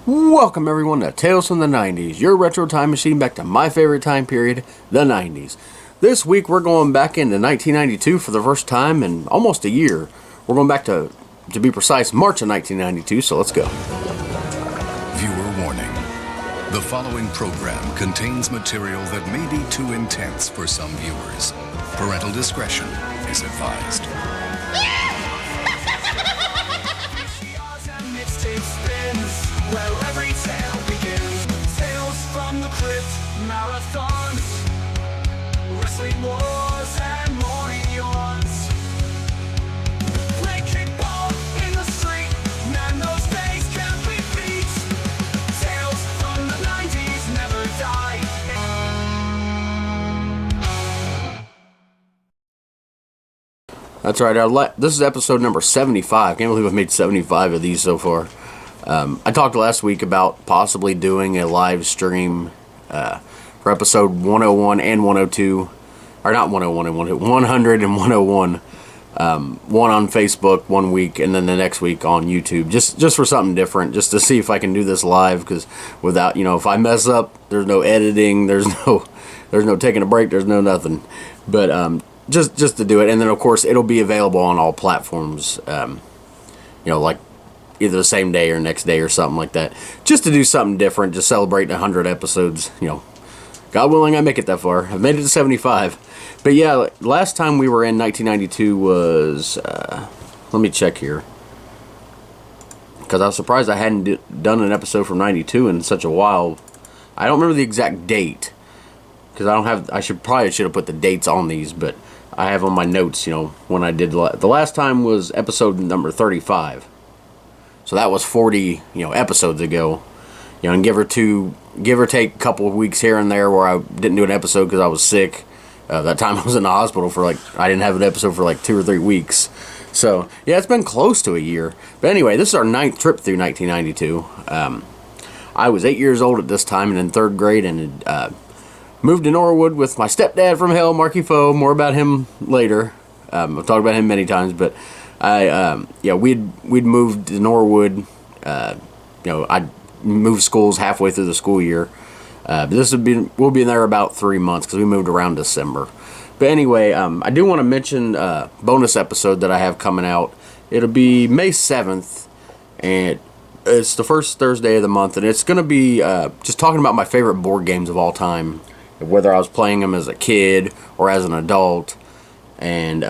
Welcome everyone to Tales from the 90s, your retro time machine back to my favorite time period, the 90s. This week we're going back into 1992 for the first time in almost a year. We're going back to be precise, March of 1992, so let's go. Viewer warning. The following program contains material that may be too intense for some viewers. Parental discretion is advised. Where every tale begins. Tales from the crypt, marathons, wrestling wars and morning yawns. Play kickball in the street, man, those days can't be beat. Tales from the 90s never die. That's right, this is episode number 75. Can't believe I've made 75 of these so far. I talked last week about possibly doing a live stream for episode 101 and 102, or not 101 and 102, 100 and 101. One on Facebook one week, and then the next week on YouTube, just for something different, just to see if I can do this live. Because without, if I mess up, there's no editing, there's no taking a break, there's no nothing. But just to do it, and then of course it'll be available on all platforms. Like either the same day or next day or something like that, just to do something different, just celebrating 100 episodes. God willing I make it that far. I've made it to 75. But yeah, last time we were in 1992 was let me check here, because I was surprised I hadn't done an episode from 92 in such a while. I don't remember the exact date, because I should have put the dates on these, but I have on my notes, when I did the last time was episode number 35. So that was 40, episodes ago. And give or take a couple of weeks here and there where I didn't do an episode because I was sick. That time I was in the hospital I didn't have an episode for 2 or 3 weeks. So, yeah, it's been close to a year. But anyway, this is our 9th trip through 1992. I was 8 years old at this time and in 3rd grade, and moved to Norwood with my stepdad from hell, Marky Foe. More about him later. I've talked about him many times, but we'd moved to Norwood. I'd moved schools halfway through the school year. But we'll be in there about 3 months because we moved around December. But anyway, I do want to mention a bonus episode that I have coming out. It'll be May 7th, and it's the first Thursday of the month, and it's going to be just talking about my favorite board games of all time, whether I was playing them as a kid or as an adult. And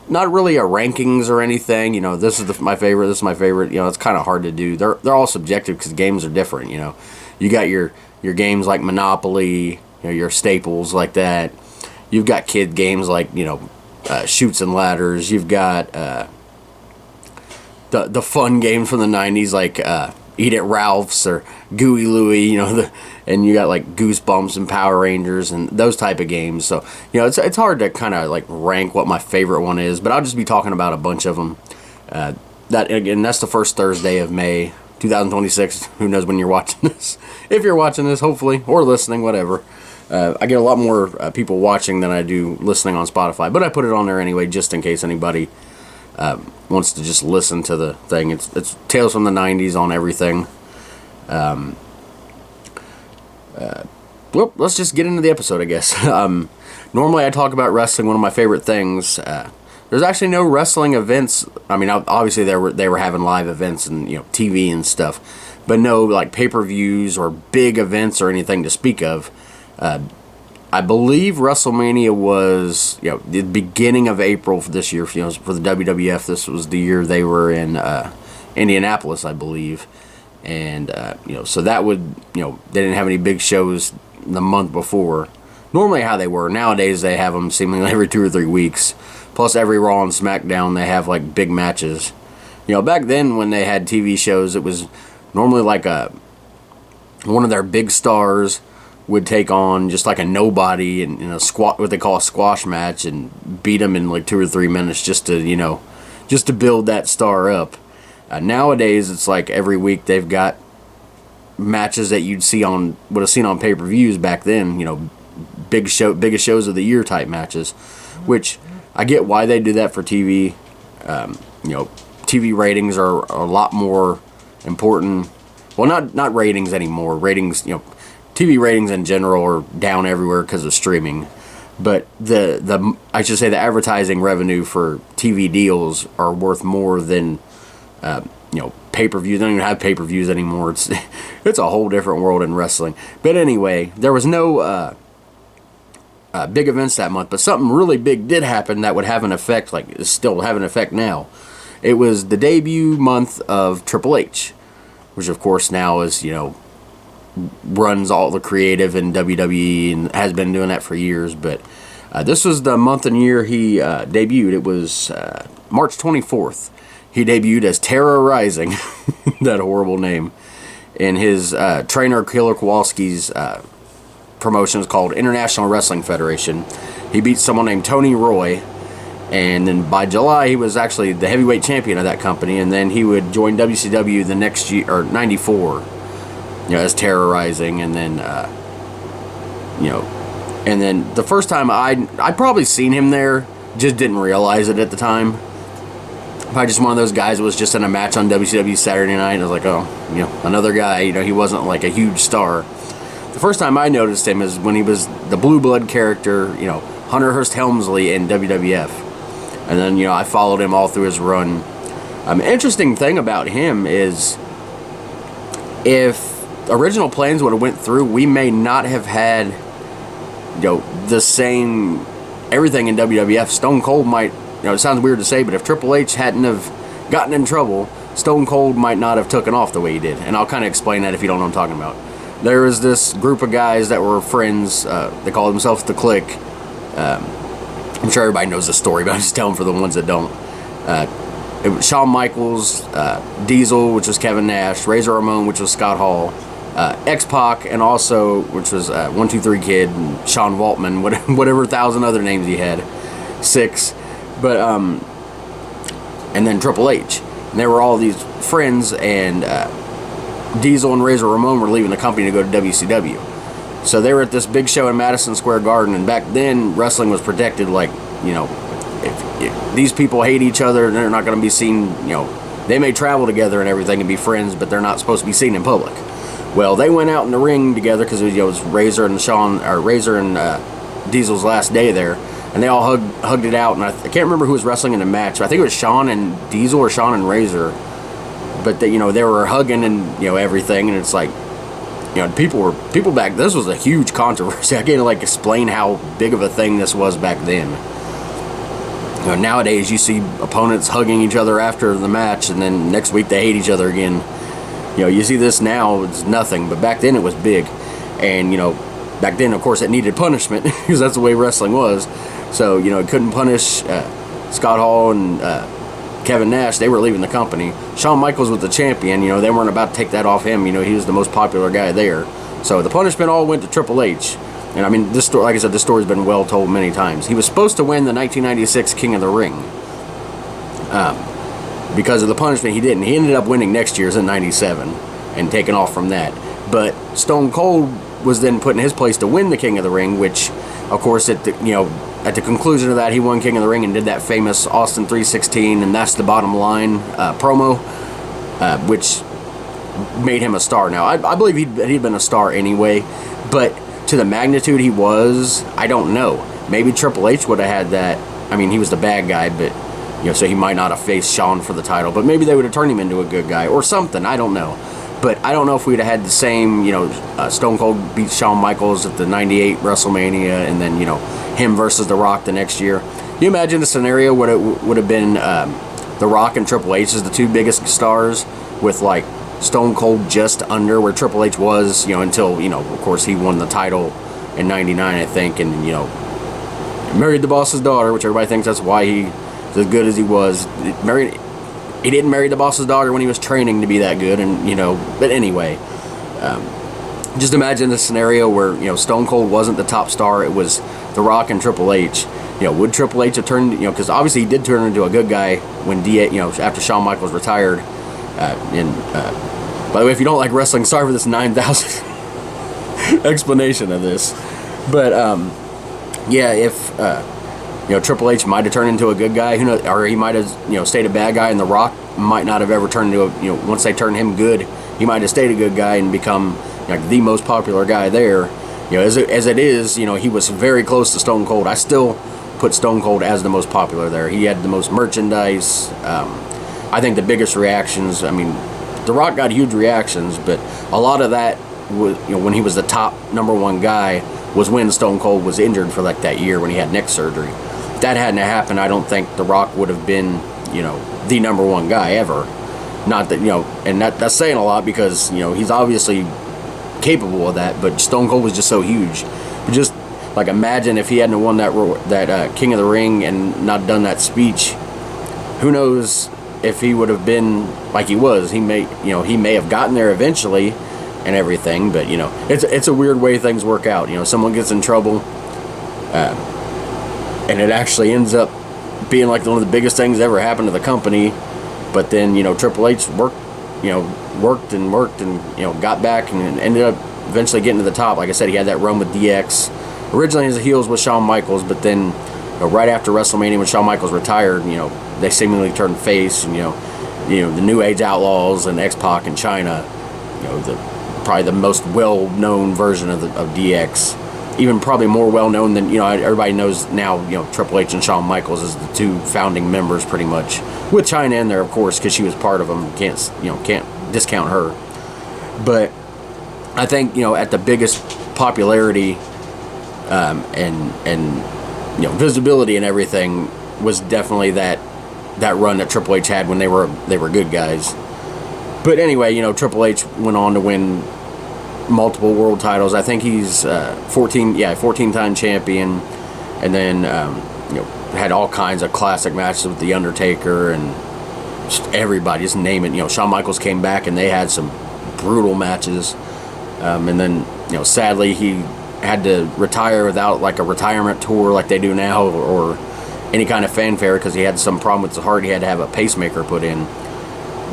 not really a rankings or anything. This is my favorite. This is my favorite. It's kind of hard to do. They're all subjective because games are different. You got your games like Monopoly. Your staples like that. You've got kid games like Chutes and Ladders. You've got the fun games from the 90s like Eat at Ralph's or Gooey Louie, and you got like Goosebumps and Power Rangers and those type of games. So, it's hard to kind of rank what my favorite one is, but I'll just be talking about a bunch of them. That's the first Thursday of May 2026. Who knows when you're watching this? If you're watching this, hopefully, or listening, whatever. I get a lot more people watching than I do listening on Spotify, but I put it on there anyway just in case anybody wants to just listen to the thing. It's Tales from the 90s on everything. Well, let's just get into the episode, I guess. Normally I talk about wrestling, one of my favorite things. There's actually no wrestling events. I mean, obviously they were having live events and TV and stuff, but no pay-per-views or big events or anything to speak of. I believe WrestleMania was the beginning of April for this year. For the WWF, this was the year they were in Indianapolis, I believe, and so that would they didn't have any big shows the month before. Normally, how they were nowadays, they have them seemingly every 2 or 3 weeks. Plus, every Raw and SmackDown they have big matches. Back then when they had TV shows, it was normally one of their big stars would take on just a nobody in a what they call a squash match, and beat them in 2 or 3 minutes just to build that star up. Nowadays it's every week they've got matches that would have seen on pay-per-views back then. Biggest shows of the year type matches, which I get why they do that for TV. TV ratings are a lot more important well, not ratings anymore. Ratings, TV ratings in general are down everywhere because of streaming. But I should say the advertising revenue for TV deals are worth more than pay-per-views. They don't even have pay-per-views anymore. It's a whole different world in wrestling. But anyway, there was no big events that month, but something really big did happen that would have an effect, like is still having an effect now. It was the debut month of Triple H, which of course now is, runs all the creative in WWE and has been doing that for years. But this was the month and year he debuted. It was March 24th. He debuted as Terra Rising, that horrible name, in his trainer Killer Kowalski's promotion is called International Wrestling Federation. He beat someone named Tony Roy, and then by July he was actually the heavyweight champion of that company, and then he would join WCW the next year, or 94, as Terra Rising, and then and then the first time I'd probably seen him there, just didn't realize it at the time. Probably just one of those guys that was just in a match on WCW Saturday night, and I was like, oh, another guy, he wasn't like a huge star. The first time I noticed him is when he was the Blue Blood character, Hunter Hearst Helmsley in WWF. And then, I followed him all through his run. Interesting thing about him is if original plans would have went through, we may not have had, the same everything in WWF. Stone Cold might, it sounds weird to say, but if Triple H hadn't have gotten in trouble, Stone Cold might not have taken off the way he did. And I'll kind of explain that if you don't know what I'm talking about. There was this group of guys that were friends. They called themselves the Clique. I'm sure everybody knows the story, but I'm just telling for the ones that don't. It was Shawn Michaels, Diesel, which was Kevin Nash, Razor Ramon, which was Scott Hall, X-Pac, and also, which was 1-2-3 Kid, and Sean Waltman, whatever 1,000 other names he had, 6. But and then Triple H. And they were all these friends, and Diesel and Razor Ramon were leaving the company to go to WCW. So they were at this big show in Madison Square Garden, and back then wrestling was protected. Like, if these people hate each other, they're not going to be seen. They may travel together and everything and be friends, but they're not supposed to be seen in public. Well, they went out in the ring together because it was Razor and Diesel's last day there, and they all hugged it out. And I can't remember who was wrestling in the match. I think it was Shawn and Diesel or Shawn and Razor. But they were hugging and everything, and it's like, people back. This was a huge controversy. I can't explain how big of a thing this was back then. Nowadays you see opponents hugging each other after the match, and then next week they hate each other again. You see this now, it's nothing, but back then it was big, and back then of course it needed punishment because that's the way wrestling was. So it couldn't punish Scott Hall and Kevin Nash. They were leaving the company. Shawn Michaels was the champion. They weren't about to take that off him. He was the most popular guy there. So the punishment all went to Triple H. And I mean, this story, like I said, this story's been well told many times. He was supposed to win the 1996 King of the Ring. Because of the punishment, he didn't. He ended up winning next year's in 97 and taking off from that. But Stone Cold was then put in his place to win the King of the Ring, which, of course, at the conclusion of that, he won King of the Ring and did that famous Austin 316, and that's the bottom line promo, which made him a star. Now, I believe he'd been a star anyway, but to the magnitude he was, I don't know. Maybe Triple H would have had that. I mean, he was the bad guy, but so he might not have faced Shawn for the title, but maybe they would have turned him into a good guy or something. I don't know. But I don't know if we'd have had the same, Stone Cold beat Shawn Michaels at the 98 WrestleMania, and then, him versus The Rock the next year. Can you imagine a scenario where it would have been The Rock and Triple H as the two biggest stars, with Stone Cold just under where Triple H was, until, of course he won the title in 99, I think, and, married the boss's daughter, which everybody thinks that's why he's as good as he was. He didn't marry the boss's daughter when he was training to be that good, and, but anyway, just imagine the scenario where, Stone Cold wasn't the top star, it was The Rock and Triple H. Would Triple H have turned, because obviously he did turn into a good guy when after Shawn Michaels retired. By the way, if you don't like wrestling, sorry for this 9,000 explanation of this. But, if Triple H might have turned into a good guy, who knows, or he might have, stayed a bad guy, and The Rock might not have ever turned into once they turned him good, he might have stayed a good guy and become like the most popular guy there. As it is, he was very close to Stone Cold. I still put Stone Cold as the most popular there. He had the most merchandise. I think the biggest reactions. I mean, The Rock got huge reactions, but a lot of that was, when he was the top #1 guy, was when Stone Cold was injured for like that year when he had neck surgery. If that hadn't happened, I don't think The Rock would have been, the #1 guy ever. Not that, and that's saying a lot because, he's obviously capable of that, but Stone Cold was just so huge. Just like imagine if he hadn't won that King of the Ring and not done that speech. Who knows if he would have been like he was? He may have gotten there eventually and everything, but it's a weird way things work out. Someone gets in trouble, and it actually ends up being like one of the biggest things that ever happened to the company. But then Triple H worked and got back and ended up eventually getting to the top. Like I said, he had that run with DX. Originally his heels was Shawn Michaels, but then right after WrestleMania when Shawn Michaels retired, they seemingly turned face. And the New Age Outlaws and X-Pac and China, probably the most well-known version of DX. Even probably more well-known than, everybody knows now, Triple H and Shawn Michaels as the two founding members pretty much. With China in there, of course, because she was part of them. Can't discount her. But I think, at the biggest popularity and visibility and everything was definitely that run that Triple H had when they were good guys. But anyway, Triple H went on to win multiple world titles. I think he's 14-time champion, and then had all kinds of classic matches with The Undertaker and just everybody, just name it. Shawn Michaels came back and they had some brutal matches, and then sadly he had to retire without like a retirement tour like they do now or any kind of fanfare because he had some problem with his heart. He had to have a pacemaker put in,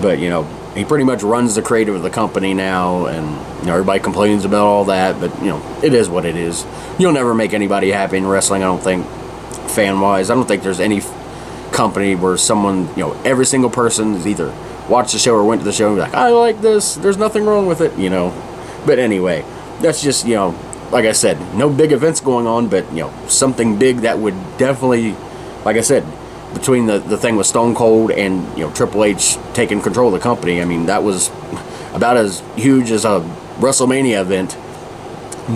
but he pretty much runs the creative of the company now, and everybody complains about all that, but it is what it is. You'll never make anybody happy in wrestling, I don't think, fan-wise. I don't think there's any company where someone, every single person has either watched the show or went to the show and be like, I like this, there's nothing wrong with it, But anyway, that's just, like I said, no big events going on, but, something big that would definitely, like I said, between the thing with Stone Cold and Triple H taking control of the company, I mean that was about as huge as a WrestleMania event.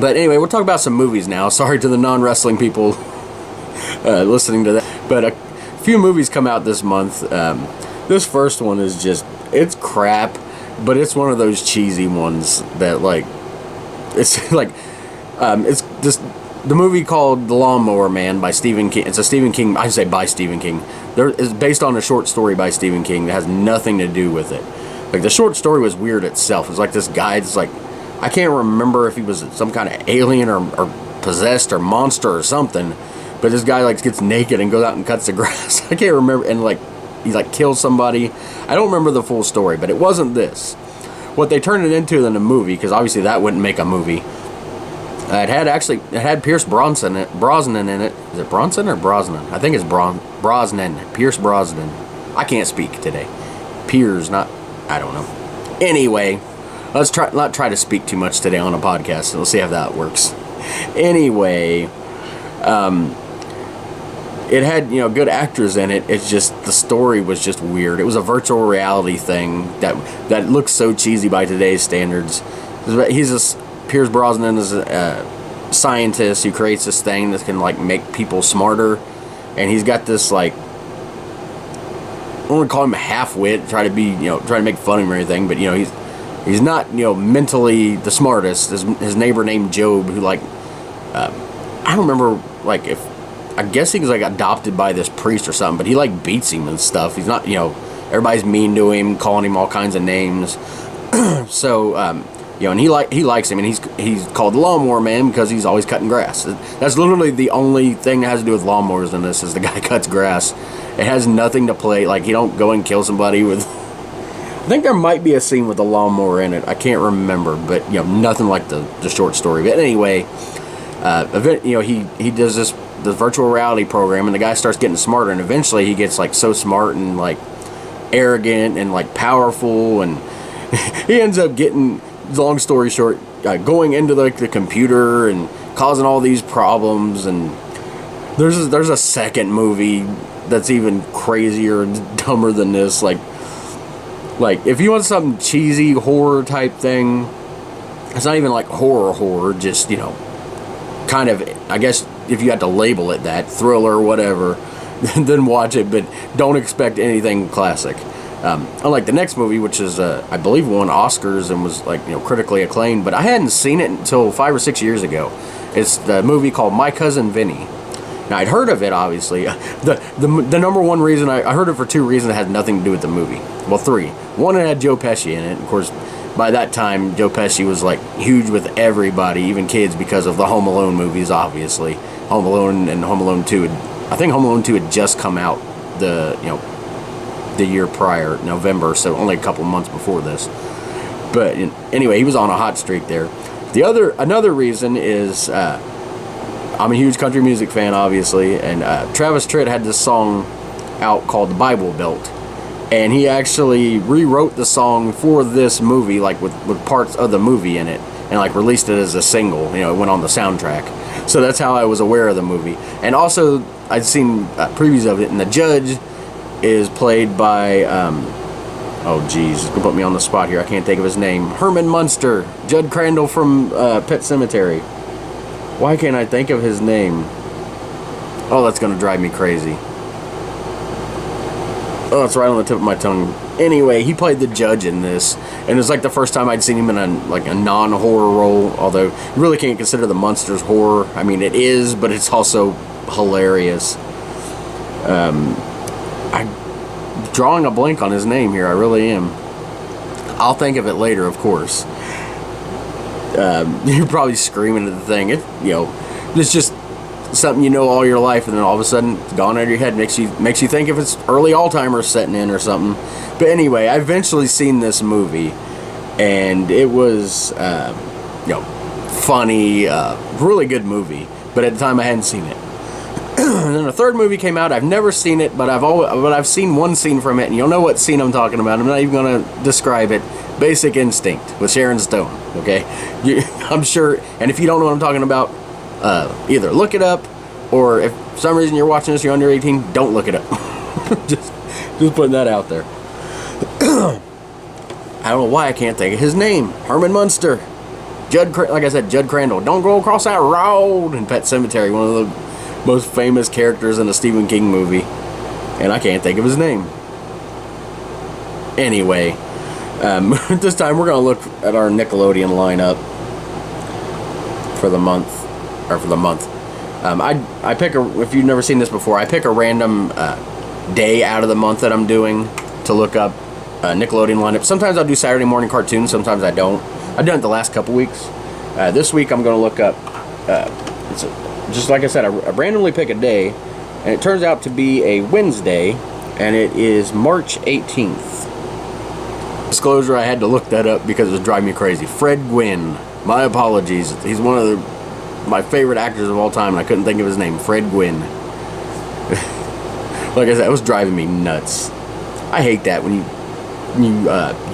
But anyway, we'll talk about some movies now. Sorry to the non-wrestling people listening to that, but a few movies come out this month. This first one is it's crap, but it's one of those cheesy ones that it's just. The movie called The Lawnmower Man by Stephen King. It's a Stephen King. I say by Stephen King. It's based on a short story by Stephen King that has nothing to do with it. Like the short story was weird itself. It's like this guy. It's like I can't remember if he was some kind of alien or possessed or monster or something. But this guy gets naked and goes out and cuts the grass. I can't remember, and he kills somebody. I don't remember the full story, but it wasn't this. What they turned it into in the movie, because obviously that wouldn't make a movie. It had Pierce Brosnan in it. Is it Bronson or Brosnan? I think it's Brosnan. Pierce Brosnan. I can't speak today. Pierce, I don't know. Anyway, let's not try to speak too much today on a podcast. So we'll see how that works. Anyway, it had good actors in it. It's just the story was just weird. It was a virtual reality thing that looks so cheesy by today's standards. Pierce Brosnan is a scientist who creates this thing that can make people smarter, and he's got this I don't want to call him a half-wit, try to make fun of him or anything, but he's not mentally the smartest. His neighbor named Job, who I don't remember if I guess he was adopted by this priest or something, but he beats him and stuff. He's not everybody's mean to him, calling him all kinds of names. So and he likes him, and he's called the Lawnmower Man because he's always cutting grass. That's literally the only thing that has to do with lawnmowers in this is the guy cuts grass. It has nothing to play. He don't go and kill somebody with. I think there might be a scene with a lawnmower in it. I can't remember, but nothing like the short story. But anyway, he does this virtual reality program, and the guy starts getting smarter, and eventually he gets so smart and arrogant and powerful and he ends up getting, long story short, going into like the computer and causing all these problems. And there's a second movie that's even crazier and dumber than this. Like if you want something cheesy horror type thing, it's not even like horror, just, kind of, I guess if you had to label it that, thriller or whatever, then watch it, but don't expect anything classic. Unlike the next movie, which is, I believe, won Oscars and was critically acclaimed, but I hadn't seen it until 5 or 6 years ago. It's the movie called My Cousin Vinny. Now, I'd heard of it, obviously. The number one reason, I heard it for 2 reasons that had nothing to do with the movie. Well, 3. One, it had Joe Pesci in it. Of course, by that time, Joe Pesci was like huge with everybody, even kids, because of the Home Alone movies, obviously. Home Alone and Home Alone 2 I think Home Alone 2 had just come out the year prior, November, so only a couple months before this. But anyway, he was on a hot streak there. Another reason is I'm a huge country music fan, obviously, and Travis Tritt had this song out called The Bible Belt, and he actually rewrote the song for this movie, like with parts of the movie in it, and like released it as a single. It went on the soundtrack. So that's how I was aware of the movie. And also, I'd seen previews of it, and the judge is played by, oh geez, it's gonna put me on the spot here. I can't think of his name. Herman Munster, Judd Crandall from Pet Sematary. Why can't I think of his name? Oh, that's gonna drive me crazy. Oh, it's right on the tip of my tongue. Anyway, he played the judge in this, and it's like the first time I'd seen him in a non-horror role, although you really can't consider the Munsters horror. I mean, it is, but it's also hilarious. I'm drawing a blank on his name here, I really am. I'll think of it later, of course. You're probably screaming at the thing. It's just something all your life, and then all of a sudden it's gone out of your head. Makes you think if it's early Alzheimer's setting in or something. But anyway, I eventually seen this movie, and it was funny, really good movie. But at the time I hadn't seen it. And then a third movie came out. I've never seen it, but I've seen one scene from it, and you'll know what scene I'm talking about. I'm not even going to describe it. Basic Instinct with Sharon Stone. Okay, I'm sure. And if you don't know what I'm talking about, either look it up, or if for some reason you're watching this, you're under 18, don't look it up. just putting that out there. I don't know why I can't think of his name. Herman Munster, like I said, Judd Crandall. Don't go across that road in Pet Sematary, one of the most famous characters in a Stephen King movie, and I can't think of his name. Anyway, this time we're gonna look at our Nickelodeon lineup for the month. I pick if you've never seen this before, I pick a random day out of the month that I'm doing to look up Nickelodeon lineup. Sometimes I'll do Saturday morning cartoons, sometimes I don't. I've done it the last couple weeks. This week I'm going to look up, just like I said, I randomly pick a day, and it turns out to be a Wednesday, and it is March 18th. Disclosure, I had to look that up because it was driving me crazy. Fred Gwynn. My apologies. He's one of my favorite actors of all time, and I couldn't think of his name. Fred Gwynn. Like I said, it was driving me nuts. I hate that when you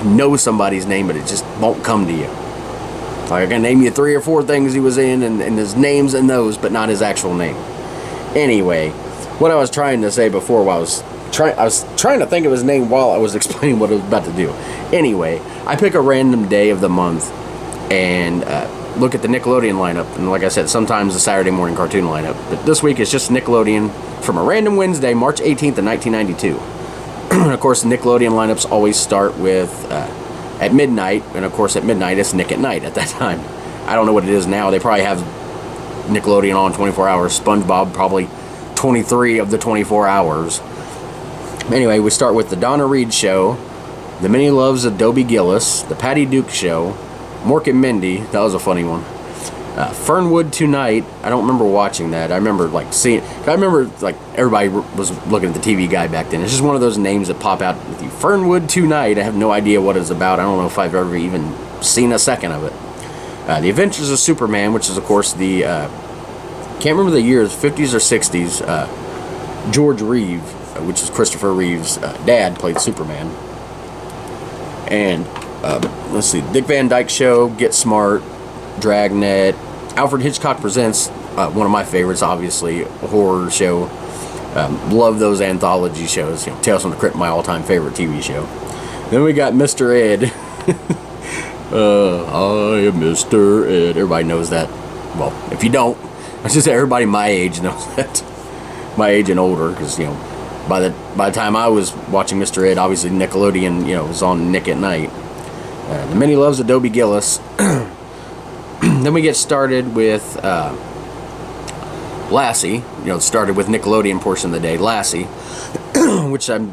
know somebody's name, but it just won't come to you. Like, I can name you 3 or 4 things he was in, and his name's in those, but not his actual name. Anyway, what I was trying to say before, I was trying to think of his name while I was explaining what I was about to do. Anyway, I pick a random day of the month and look at the Nickelodeon lineup. And like I said, sometimes the Saturday morning cartoon lineup. But this week it's just Nickelodeon from a random Wednesday, March 18th of 1992. And of course, the Nickelodeon lineups always start with at midnight. And of course, at midnight, it's Nick at Night at that time. I don't know what it is now. They probably have Nickelodeon on 24 hours. SpongeBob probably 23 of the 24 hours. Anyway, we start with the Donna Reed Show, The Many Loves of Dobie Gillis, The Patty Duke Show, Mork and Mindy, that was a funny one. Fernwood Tonight, I don't remember watching that. I remember everybody was looking at the TV guide back then. It's just one of those names that pop out with you. Fernwood Tonight, I have no idea what it's about. I don't know if I've ever even seen a second of it. The Adventures of Superman, which is of course the, can't remember the years, 50s or 60s, George Reeve, which is Christopher Reeve's dad, played Superman. And let's see, Dick Van Dyke Show, Get Smart, Dragnet, Alfred Hitchcock Presents, one of my favorites, obviously, a horror show. Love those anthology shows. Tales from the Crypt, my all-time favorite TV show. Then we got Mr. Ed. I am Mr. Ed. Everybody knows that. Well, if you don't, I should say everybody my age knows that. My age and older, because by the time I was watching Mr. Ed, obviously Nickelodeon, was on Nick at Night. The Many Loves of Dobie Gillis. Then we get started with Lassie. Started with Nickelodeon portion of the day, Lassie, which I'm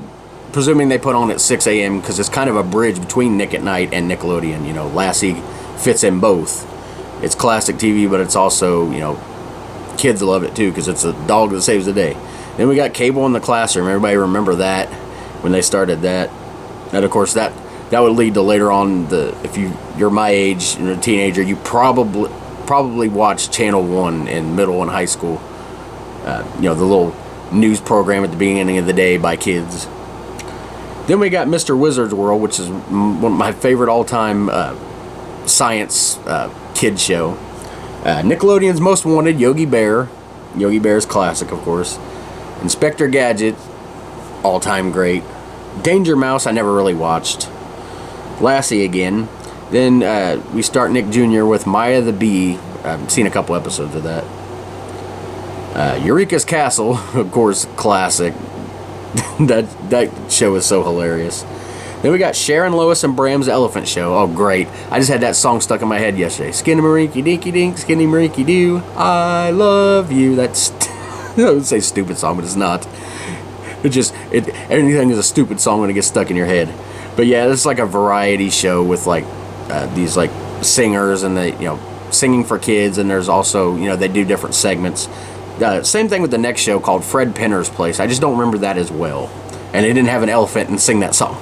presuming they put on at 6 a.m. because it's kind of a bridge between Nick at Night and Nickelodeon. Lassie fits in both. It's classic TV, but it's also, kids love it too because it's a dog that saves the day. Then we got Cable in the Classroom. Everybody remember that when they started that. And of course that would lead to later on if you're my age and a teenager, you probably watched Channel 1 in middle and high school. The little news program at the beginning of the day by kids. Then we got Mr. Wizard's World, which is one of my favorite all-time science kid show. Nickelodeon's Most Wanted, Yogi Bear. Yogi Bear's classic, of course. Inspector Gadget, all-time great. Danger Mouse, I never really watched. Lassie again. Then we start Nick Jr. with Maya the Bee. I've seen a couple episodes of that. Eureka's Castle, of course, classic. that show is so hilarious. Then we got Sharon, Lois, and Bram's Elephant Show. Oh, great. I just had that song stuck in my head yesterday. Skinny Marinky Dinky Dink, Skinny Marinky Doo, I love you. That's, I would say stupid song, but it's not. Anything is a stupid song when it gets stuck in your head. But yeah, it's like a variety show with these singers and they, singing for kids, and there's also, they do different segments. Same thing with the next show called Fred Penner's Place. I just don't remember that as well. And they didn't have an elephant and sing that song.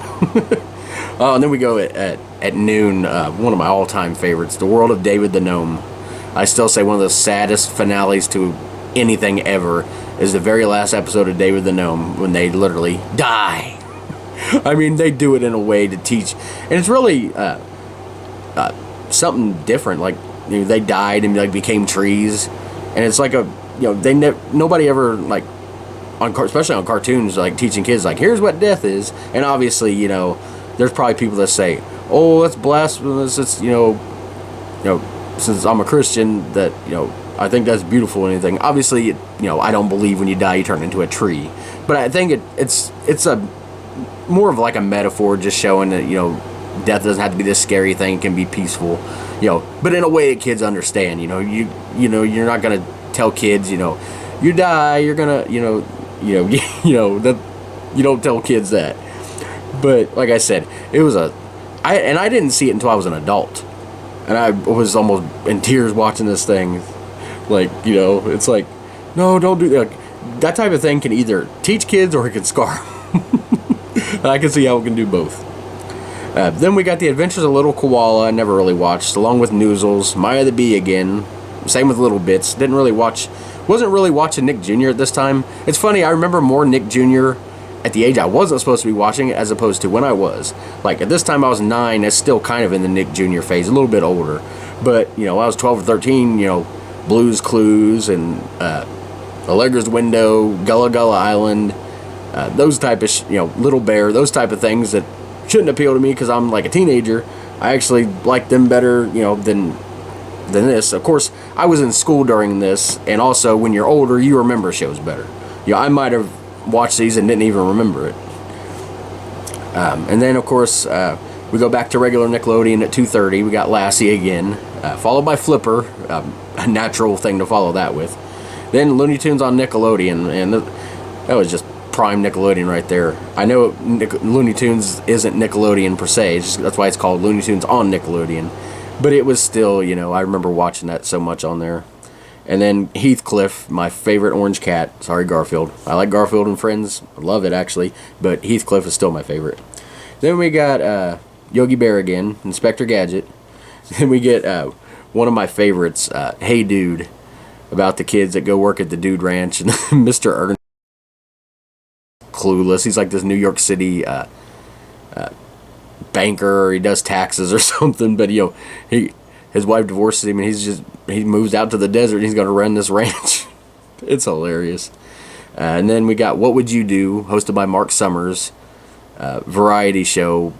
And then we go at noon, one of my all-time favorites, The World of David the Gnome. I still say one of the saddest finales to anything ever is the very last episode of David the Gnome when they literally die. I mean, they do it in a way to teach. And it's really something different. They died and became trees. And it's like nobody ever especially on cartoons, teaching kids here's what death is. And obviously, there's probably people that say, oh, that's blasphemous. It's since I'm a Christian that I think that's beautiful and anything. Obviously, I don't believe when you die you turn into a tree. But I think it's a more of a metaphor, just showing that death doesn't have to be this scary thing. It can be peaceful, but in a way that kids understand. You're not gonna tell kids, you die, you're gonna, that you don't tell kids that. But like I said, it was I didn't see it until I was an adult, and I was almost in tears watching this thing. It's no, don't do that. That type of thing can either teach kids or it can scar them. I can see how it can do both. Then we got The Adventures of Little Koala. I never really watched, along with Noozles, Maya the Bee again. Same with Little Bits. Wasn't really watching Nick Jr. at this time. It's funny, I remember more Nick Jr. at the age I wasn't supposed to be watching it as opposed to when I was. At this time I was 9, that's still kind of in the Nick Jr. phase, a little bit older. But, I was 12 or 13, Blue's Clues and Allegra's Window, Gullah Gullah Island, those type of, Little Bear, those type of things that shouldn't appeal to me because I'm a teenager. I actually like them better, than this. Of course, I was in school during this, and also when you're older, you remember shows better. I might have watched these and didn't even remember it. And then, of course, we go back to regular Nickelodeon at 2:30. We got Lassie again, followed by Flipper, a natural thing to follow that with. Then Looney Tunes on Nickelodeon, and that was just prime Nickelodeon right there. I know Looney Tunes isn't Nickelodeon per se, that's why it's called Looney Tunes on Nickelodeon. But it was still, I remember watching that so much on there. And then Heathcliff, my favorite orange cat. Sorry, Garfield. I like Garfield and Friends. I love it, actually. But Heathcliff is still my favorite. Then we got Yogi Bear again, Inspector Gadget. Then we get one of my favorites, Hey Dude, about the kids that go work at the Dude Ranch. And Mr. Ernst, clueless. He's like this New York City banker or he does taxes or something. But his wife divorces him, and he moves out to the desert. And he's going to run this ranch. It's hilarious. And then we got What Would You Do, hosted by Mark Summers, variety show.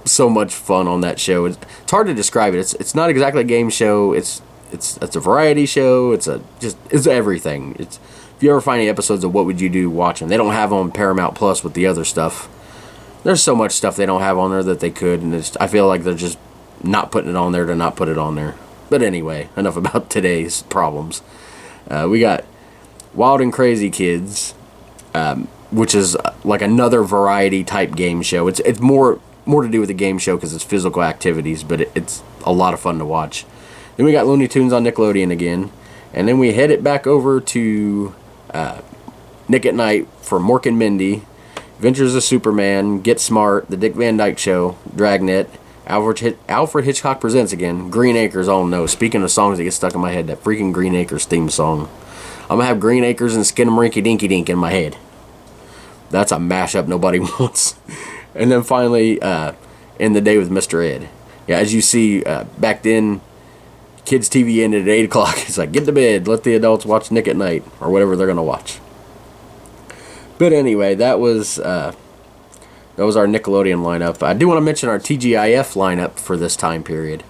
So much fun on that show. It's hard to describe it. It's not exactly a game show. It's a variety show. It's everything. If you ever find any episodes of What Would You Do, watch them. They don't have on Paramount Plus with the other stuff. There's so much stuff they don't have on there that they could, and I feel like they're just not putting it on there to not put it on there. But anyway, enough about today's problems. We got Wild and Crazy Kids, which is like another variety type game show. It's more to do with the game show because it's physical activities, but it's a lot of fun to watch. Then we got Looney Tunes on Nickelodeon again, and then we head it back over to Nick at Night for Mork and Mindy, Adventures of Superman, Get Smart, The Dick Van Dyke Show, Dragnet, Alfred Hitchcock Presents again, Green Acres. Oh no, speaking of songs that get stuck in my head, that freaking Green Acres theme song. I'm gonna have Green Acres and Skinnamarink Dinky Dink in my head. That's a mashup nobody wants. And then finally, In the Day with Mr. Ed. Yeah, as you see, back then, kids' TV ended at 8 o'clock. It's like, get to bed, let the adults watch Nick at Night, or whatever they're going to watch. But anyway, that was our Nickelodeon lineup. I do want to mention our TGIF lineup for this time period.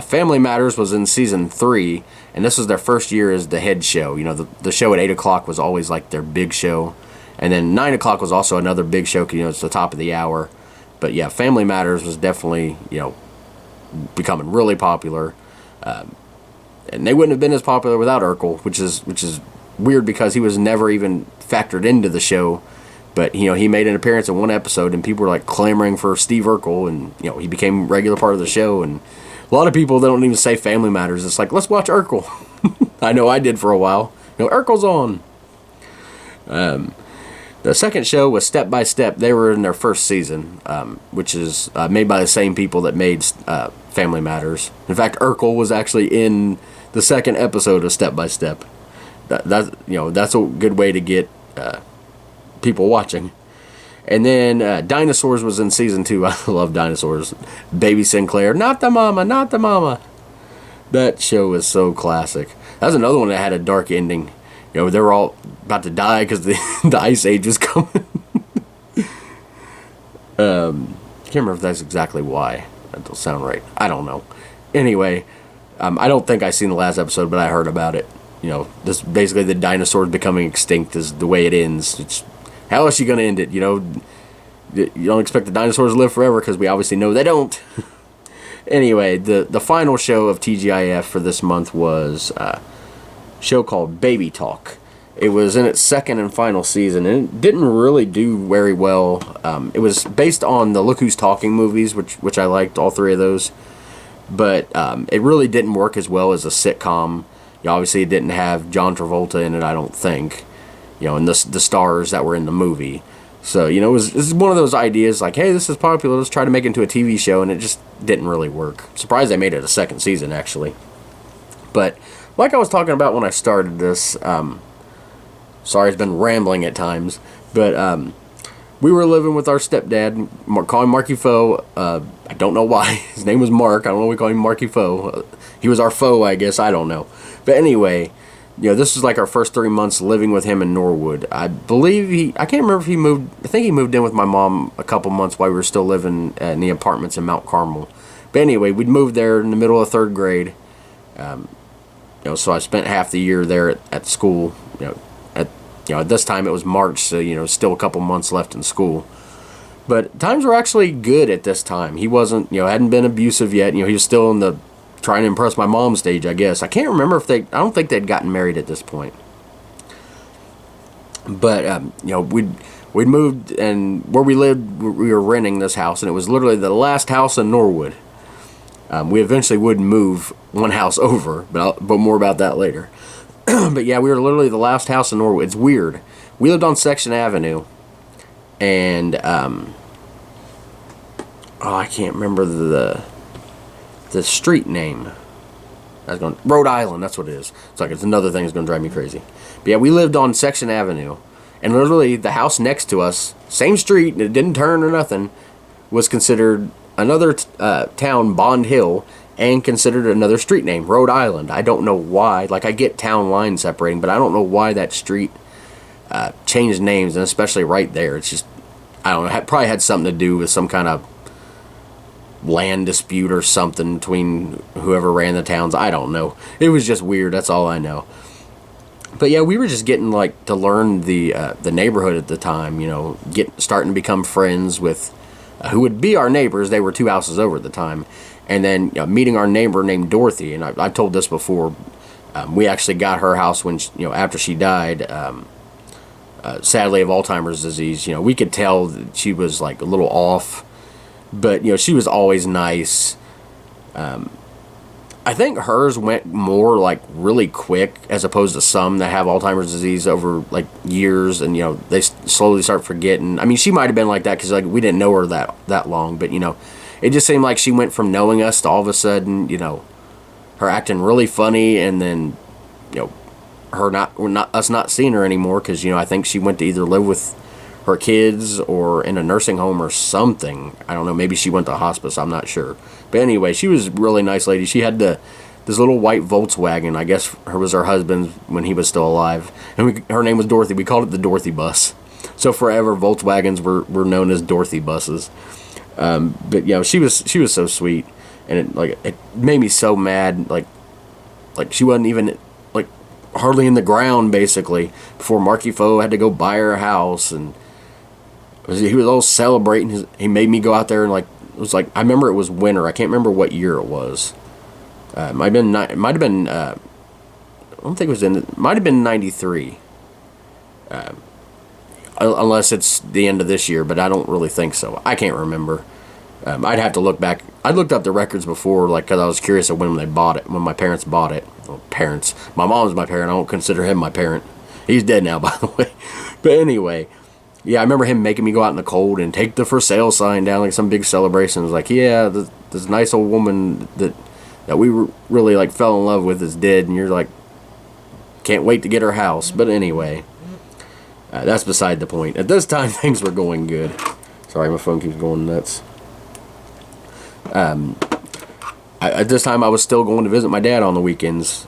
Family Matters was in season 3, and this was their first year as the head show. The show at 8 o'clock was always like their big show. And then 9 o'clock was also another big show, it's the top of the hour. But yeah, Family Matters was definitely, becoming really popular. And they wouldn't have been as popular without Urkel, which is weird because he was never even factored into the show. But, he made an appearance in one episode, and people were, like, clamoring for Steve Urkel, and, he became a regular part of the show. And a lot of people, they don't even say Family Matters. It's like, let's watch Urkel. I know I did for a while. Urkel's on. The second show was Step by Step. They were in their first season, which is made by the same people that made Family Matters. In fact, Urkel was actually in the second episode of Step by Step. That's a good way to get people watching. And then Dinosaurs was in season 2. I love Dinosaurs. Baby Sinclair, not the mama, not the mama. That show is so classic. That was another one that had a dark ending. They were all about to die because the Ice Age was coming. I can't remember if that's exactly why. That don't sound right. I don't know. Anyway, I don't think I seen the last episode, but I heard about it. This basically the dinosaurs becoming extinct is the way it ends. How else you going to end it? You don't expect the dinosaurs to live forever because we obviously know they don't. Anyway, the final show of TGIF for this month was show called Baby Talk. It was in its second and final season, and it didn't really do very well. It was based on the Look Who's Talking movies, which I liked, all 3 of those. But it really didn't work as well as a sitcom. Obviously, it didn't have John Travolta in it, I don't think. And the stars that were in the movie. So, it was one of those ideas like, hey, this is popular, let's try to make it into a TV show, and it just didn't really work. Surprised they made it a second season, actually. But like I was talking about when I started this, sorry, it's been rambling at times, but we were living with our stepdad, call him Marky Foe. I don't know why. His name was Mark. I don't know why we call him Marky Foe. He was our foe, I guess. I don't know. But anyway, this was like our first 3 months living with him in Norwood. I believe I can't remember if he moved, I think he moved in with my mom a couple months while we were still living in the apartments in Mount Carmel. But anyway, we'd moved there in the middle of 3rd grade. So I spent half the year there at school. At this time it was March, so still a couple months left in school. But times were actually good at this time. He wasn't, hadn't been abusive yet. He was still in the trying to impress my mom stage, I guess. I can't remember I don't think they'd gotten married at this point. But we'd moved, and where we lived, we were renting this house, and it was literally the last house in Norwood. We eventually would move one house over, but more about that later. But yeah, we were literally the last house in Norwood. It's weird. We lived on Section Avenue, and I can't remember the street name. Rhode Island, that's what it is. It's another thing that's going to drive me crazy. But yeah, we lived on Section Avenue, and literally the house next to us, same street, and it didn't turn or nothing, was considered another town, Bond Hill, and considered another street name, Rhode Island. I don't know why. Like, I get town line separating, but I don't know why that street changed names, and especially right there. It's just, I don't know, it probably had something to do with some kind of land dispute or something between whoever ran the towns. I don't know. It was just weird. That's all I know. But yeah, we were just getting like to learn the neighborhood at the time. You know, starting to become friends with who would be our neighbors. They were 2 houses over at the time, and then meeting our neighbor named Dorothy. And I've told this before. We actually got her house when after she died. Sadly, of Alzheimer's disease. We could tell that she was like a little off, but she was always nice. I think hers went more like really quick as opposed to some that have Alzheimer's disease over like years, and they slowly start forgetting. I mean, she might have been like that because like we didn't know her that long, but it just seemed like she went from knowing us to all of a sudden her acting really funny, and then us not seeing her anymore because I think she went to either live with her kids or in a nursing home or something. I don't know, maybe she went to hospice, I'm not sure. But anyway, she was a really nice lady. She had this little white Volkswagen. I guess was her husband's when he was still alive, and her name was Dorothy. We called it the Dorothy bus. So forever Volkswagens were known as Dorothy buses. But she was so sweet, and it made me so mad. Like she wasn't even like hardly in the ground basically before Marky Foe had to go buy her a house, and he was all celebrating. He made me go out there and it was like, I remember it was winter. I can't remember what year it was. It might have been. I don't think it was might have been 93. Unless it's the end of this year, but I don't really think so. I can't remember. I'd have to look back. I looked up the records before, because I was curious of when they bought it, when my parents bought it. Well, parents. My mom's my parent. I don't consider him my parent. He's dead now, by the way. But anyway, yeah, I remember him making me go out in the cold and take the for sale sign down, like some big celebration. It was like, yeah, this nice old woman that we really fell in love with is dead, and you're like, can't wait to get her house. But anyway, that's beside the point. At this time, things were going good. Sorry, my phone keeps going nuts. At this time, I was still going to visit my dad on the weekends.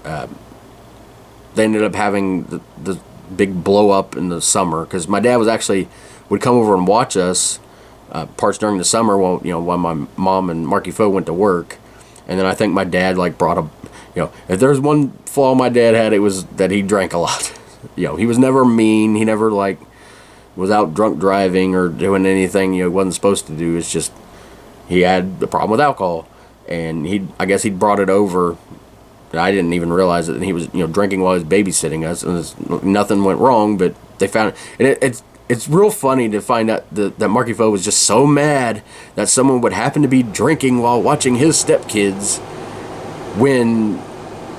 They ended up having the big blow up in the summer because my dad would come over and watch us parts during the summer while my mom and Marky Foe went to work. And then I think my dad brought if there's one flaw my dad had, it was that he drank a lot. He was never mean. He never was out drunk driving or doing anything he wasn't supposed to do. It's just he had the problem with alcohol, and I guess he'd brought it over. I didn't even realize it, and he was drinking while he was babysitting us, and nothing went wrong. But they found it, and it's real funny to find out that Marky Foe was just so mad that someone would happen to be drinking while watching his stepkids, when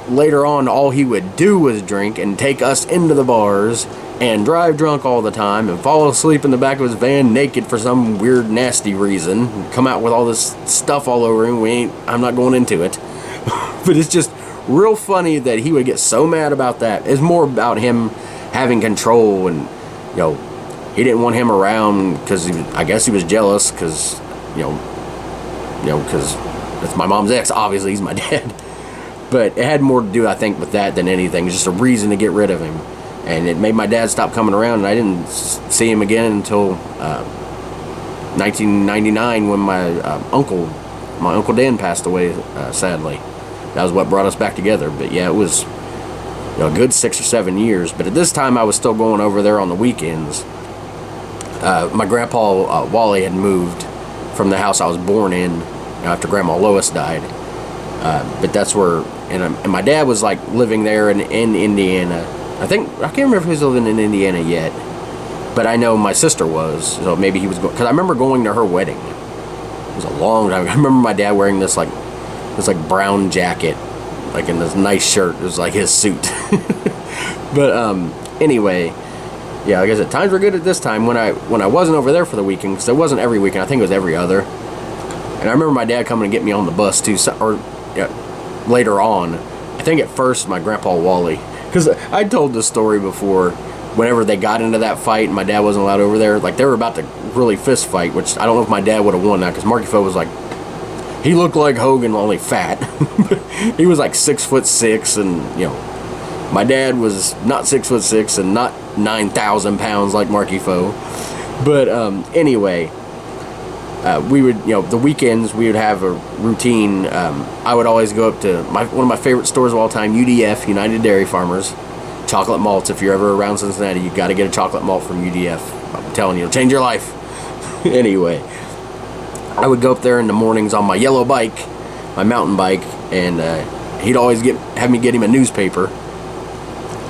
later on all he would do was drink and take us into the bars and drive drunk all the time and fall asleep in the back of his van naked for some weird nasty reason, and come out with all this stuff all over him. I'm not going into it. But it's just real funny that he would get so mad about that. It's more about him having control, and he didn't want him around because I guess he was jealous because because it's my mom's ex. Obviously he's my dad. But it had more to do, I think, with that than anything. It's just a reason to get rid of him. And it made my dad stop coming around, and I didn't see him again until 1999 when my Uncle Dan passed away, sadly. That was what brought us back together. But yeah, it was a good 6 or 7 years. But at this time, I was still going over there on the weekends. My grandpa, Wally, had moved from the house I was born in after Grandma Lois died. But that's where, and my dad was living there in Indiana. I can't remember if he was living in Indiana yet, but I know my sister was, so maybe he was going, because I remember going to her wedding. It was a long time. I remember my dad wearing this brown jacket, in this nice shirt. It was his suit. But anyway, yeah, like I said, times were good at this time when I wasn't over there for the weekend, because it wasn't every weekend. I think it was every other. And I remember my dad coming to get me on the bus too, later on. I think at first my grandpa Wally, because I told this story before, whenever they got into that fight and my dad wasn't allowed over there, like they were about to really fist fight, which I don't know if my dad would have won that, because Marky Fo was like, he looked like Hogan, only fat. He was like 6'6", and you know, my dad was not 6'6" and not 9,000 pounds like Marky Fo. But anyway, we would, you know, the weekends we would have a routine. I would always go up to one of my favorite stores of all time, UDF, United Dairy Farmers. Chocolate malts. If you're ever around Cincinnati, you got to get a chocolate malt from UDF. I'm telling you, it'll change your life. Anyway, I would go up there in the mornings on my yellow bike, my mountain bike, and he'd always have me get him a newspaper,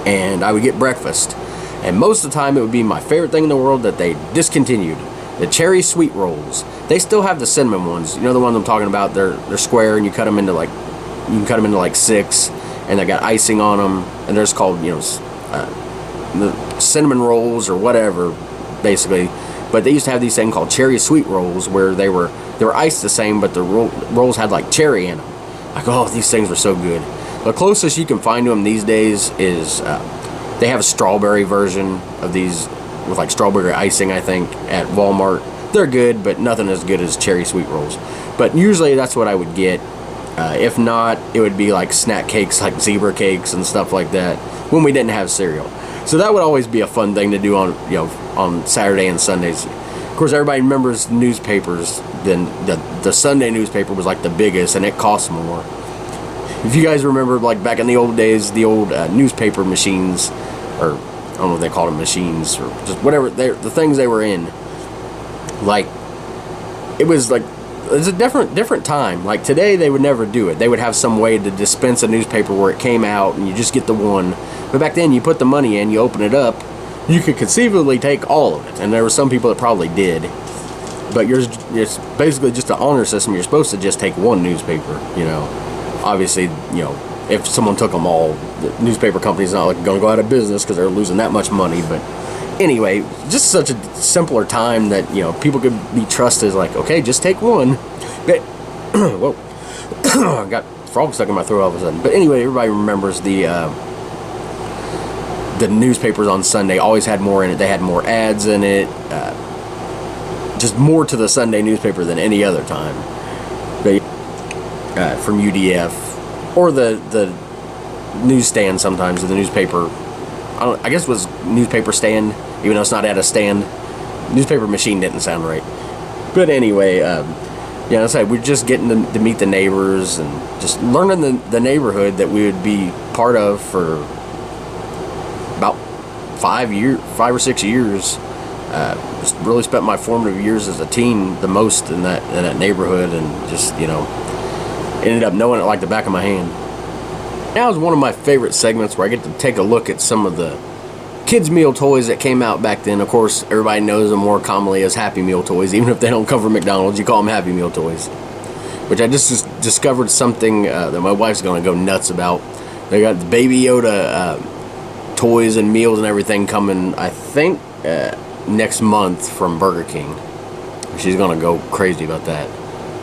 and I would get breakfast. And most of the time, it would be my favorite thing in the world that they discontinued: the cherry sweet rolls. They still have the cinnamon ones. You know the ones I'm talking about? They're square, and you can cut them into like 6, and they got icing on them, and they're just called, you know, the cinnamon rolls or whatever, basically. But they used to have these things called cherry sweet rolls, where they were iced the same, but the rolls had like cherry in them. Like, oh, these things were so good. The closest you can find to them these days is they have a strawberry version of these with like strawberry icing, I think, at Walmart. They're good, but nothing as good as cherry sweet rolls. But usually that's what I would get. If not, it would be like snack cakes, like zebra cakes and stuff like that, when we didn't have cereal. So that would always be a fun thing to do on Saturday and Sundays. Of course, everybody remembers newspapers. Then the Sunday newspaper was like the biggest, and it cost more. If you guys remember, like back in the old days, the old newspaper machines, or I don't know if they called them machines, or just whatever, the things they were in, like, it was like, it's a different time. Like today, they would never do it. They would have some way to dispense a newspaper where it came out and you just get the one. But back then, you put the money in, you open it up, you could conceivably take all of it. And there were some people that probably did. But it's basically just an honor system. You're supposed to just take one newspaper, you know. Obviously, you know, if someone took them all, the newspaper company's not like going to go out of business because they're losing that much money. But anyway, just such a simpler time that, you know, people could be trusted as like, okay, just take one. But, whoa, I got frog stuck in my throat all of a sudden. But anyway, everybody remembers the newspapers on Sunday always had more in it. They had more ads in it, just more to the Sunday newspaper than any other time. But, from UDF or the newsstand sometimes, the newspaper. I guess it was newspaper stand, even though it's not at a stand. Newspaper machine didn't sound right. But anyway, yeah, as I said, we're just getting to meet the neighbors and just learning the neighborhood that we would be part of for about 5 or 6 years. Just really spent my formative years as a teen the most in that neighborhood, and just, you know, ended up knowing it like the back of my hand. Now is one of my favorite segments where I get to take a look at some of the kids' meal toys that came out back then. Of course, everybody knows them more commonly as Happy Meal toys. Even if they don't come from McDonald's, you call them Happy Meal toys. Which I just discovered something that my wife's going to go nuts about. They got the Baby Yoda toys and meals and everything coming, I think, next month from Burger King. She's going to go crazy about that.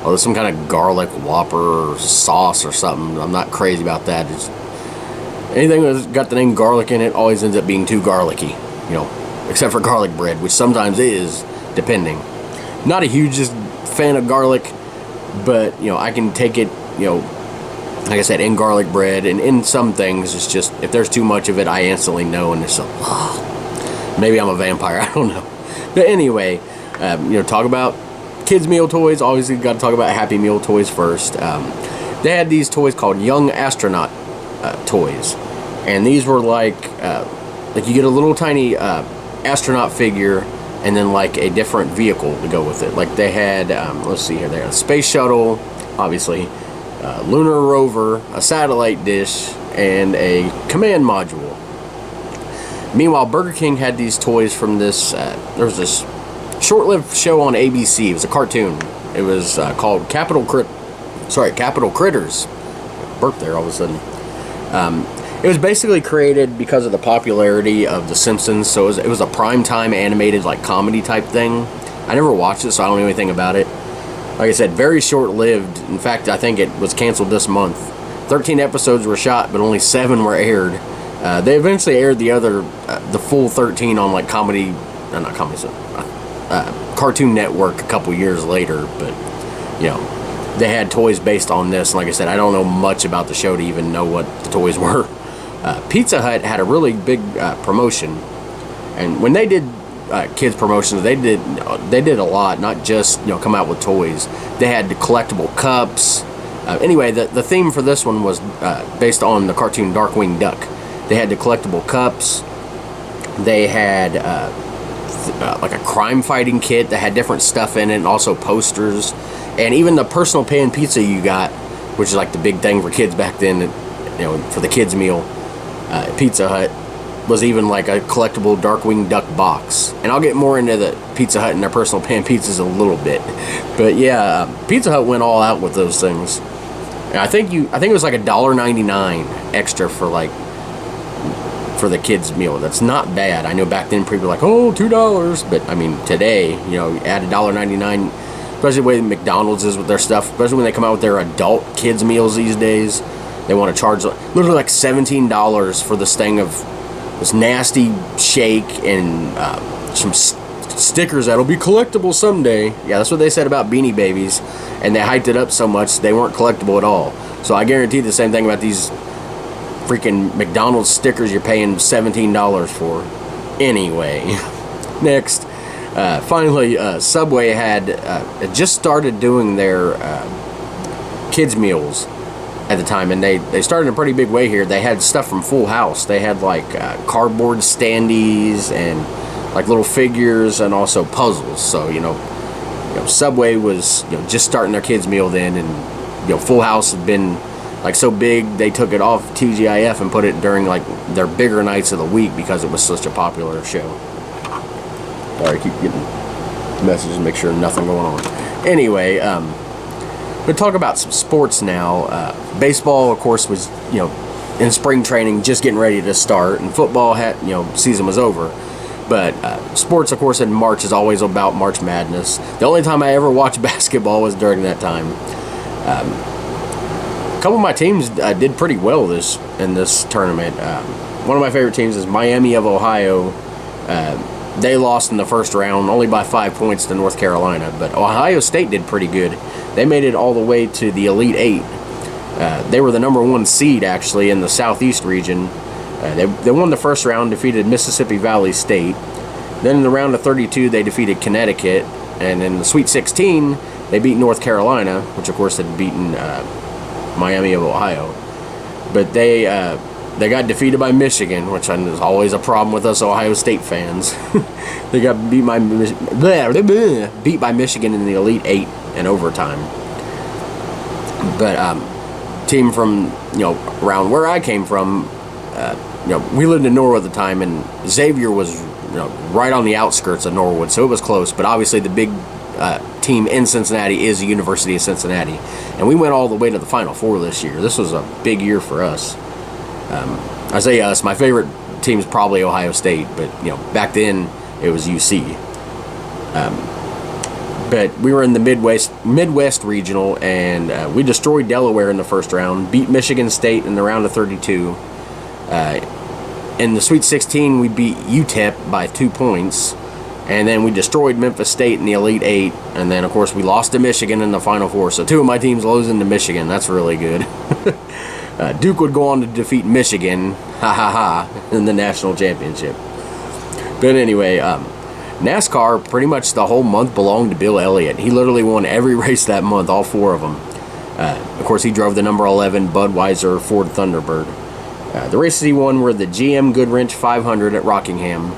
Oh, there's some kind of garlic Whopper or sauce or something. I'm not crazy about that. It's, anything that's got the name garlic in it always ends up being too garlicky, you know, except for garlic bread, which sometimes is, depending. Not a huge fan of garlic, but, you know, I can take it, you know, like I said, in garlic bread, and in some things, it's just, if there's too much of it, I instantly know, and it's like, maybe I'm a vampire, I don't know. But anyway, you know, talk about kids' meal toys. Obviously, got to talk about Happy Meal toys first. They had these toys called Young Astronaut toys, and these were like you get a little tiny astronaut figure, and then like a different vehicle to go with it. Like they had, let's see here, they had a space shuttle, obviously, lunar rover, a satellite dish, and a command module. Meanwhile, Burger King had these toys from this. There was this short-lived show on ABC. It was a cartoon. It was called Capital Critters. Burp there all of a sudden. It was basically created because of the popularity of The Simpsons. So it was a primetime animated like comedy type thing. I never watched it, so I don't know anything about it. Like I said, very short-lived. In fact, I think it was canceled this month. 13 episodes were shot, but only 7 were aired. They eventually aired the full 13 on like not comedy, Cartoon Network a couple years later. But you know, they had toys based on this. And like I said, I don't know much about the show to even know what the toys were. Pizza Hut had a really big promotion, and when they did kids promotions, they did a lot, not just come out with toys. They had collectible cups. Anyway, the theme for this one was based on the cartoon Darkwing Duck. They had the collectible cups. They had like a crime fighting kit that had different stuff in it, and also posters, and even the personal pan pizza you got, which is like the big thing for kids back then. For the kids meal, Pizza Hut was even like a collectible Darkwing Duck box. And I'll get more into the Pizza Hut and their personal pan pizzas a little bit. But yeah, Pizza Hut went all out with those things. And I think it was like $1.99 extra for the kids meal. That's not bad. I know back then people were like, oh, $2. But I mean, today, add $1.99, especially the way McDonald's is with their stuff, especially when they come out with their adult kids meals these days. They want to charge literally like $17 for this thing of this nasty shake and some stickers that'll be collectible someday. Yeah, that's what they said about Beanie Babies, and they hyped it up so much they weren't collectible at all. So I guarantee the same thing about these freaking McDonald's stickers you're paying $17 for. Anyway, next, finally, Subway had just started doing their kids meals at the time, and they started in a pretty big way here. They had stuff from Full House. They had like cardboard standees and like little figures, and also puzzles. So Subway was just starting their kids meal then, and Full House had been like so big they took it off TGIF and put it during like their bigger nights of the week because it was such a popular show. Sorry, I keep getting messages to make sure nothing going on. Anyway, we'll talk about some sports now. Baseball, of course, was in spring training, just getting ready to start, and football had season was over. But sports, of course, in March is always about March Madness. The only time I ever watched basketball was during that time. A couple of my teams did pretty well in this tournament. One of my favorite teams is Miami of Ohio. They lost in the first round only by 5 points to North Carolina, but Ohio State did pretty good. They made it all the way to the Elite Eight. They were the number 1 seed, actually, in the Southeast region. They won the first round, defeated Mississippi Valley State. Then in the round of 32, they defeated Connecticut. And in the Sweet 16, they beat North Carolina, which, of course, had beaten Miami of Ohio. But they got defeated by Michigan, which is always a problem with us Ohio State fans. They got beat by Michigan in the Elite Eight in overtime. But team from around where I came from, we lived in Norwood at the time, and Xavier was right on the outskirts of Norwood, so it was close. But obviously the big team in Cincinnati is the University of Cincinnati, and we went all the way to the Final Four this year. This was a big year for us. I say us. My favorite team is probably Ohio State, but back then it was UC. But we were in the Midwest regional, and we destroyed Delaware in the first round, beat Michigan State in the round of 32. In the Sweet 16, we beat UTEP by 2 points, and then we destroyed Memphis State in the Elite Eight, and then, of course, we lost to Michigan in the Final Four. So 2 of my teams losing to Michigan. That's really good. Duke would go on to defeat Michigan, in the national championship. But anyway, NASCAR, pretty much the whole month belonged to Bill Elliott. He literally won every race that month, all 4 of them. Of course, he drove the number 11 Budweiser Ford Thunderbird. The races he won were the GM Goodwrench 500 at Rockingham,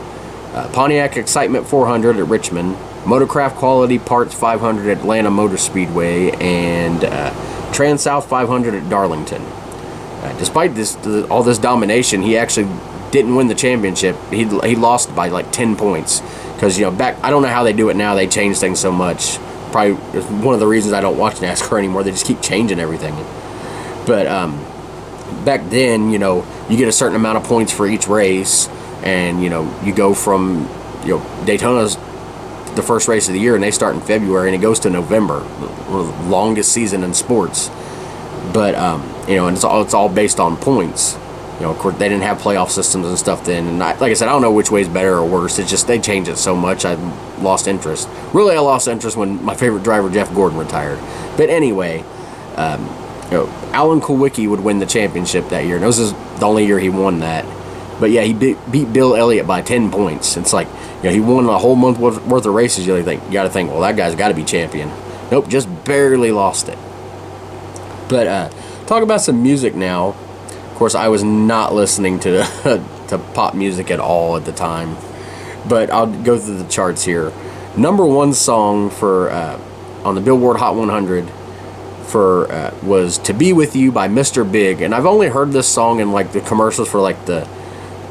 Pontiac Excitement 400 at Richmond, Motorcraft Quality Parts 500 at Atlanta Motor Speedway, and Trans-South 500 at Darlington. Despite all this domination, he actually didn't win the championship. He lost by like 10 points. Because, back, I don't know how they do it now. They change things so much. Probably one of the reasons I don't watch NASCAR anymore. They just keep changing everything. But back then, you get a certain amount of points for each race. And, you go from, Daytona's the first race of the year, and they start in February, and it goes to November. The longest season in sports. But, and it's all based on points. Of course, they didn't have playoff systems and stuff then. And like I said, I don't know which way is better or worse. It's just they changed it so much, I lost interest. Really, I lost interest when my favorite driver, Jeff Gordon, retired. But anyway, Alan Kulwicki would win the championship that year. And this is the only year he won that. But yeah, he beat Bill Elliott by 10 points. It's like, he won a whole month worth of races. You got to think, well, that guy's got to be champion. Nope, just barely lost it. But talk about some music now. Of course, I was not listening to to pop music at all at the time. But I'll go through the charts here. Number one song for on the Billboard Hot 100 for was "To Be With You" by Mr. Big, and I've only heard this song in like the commercials for like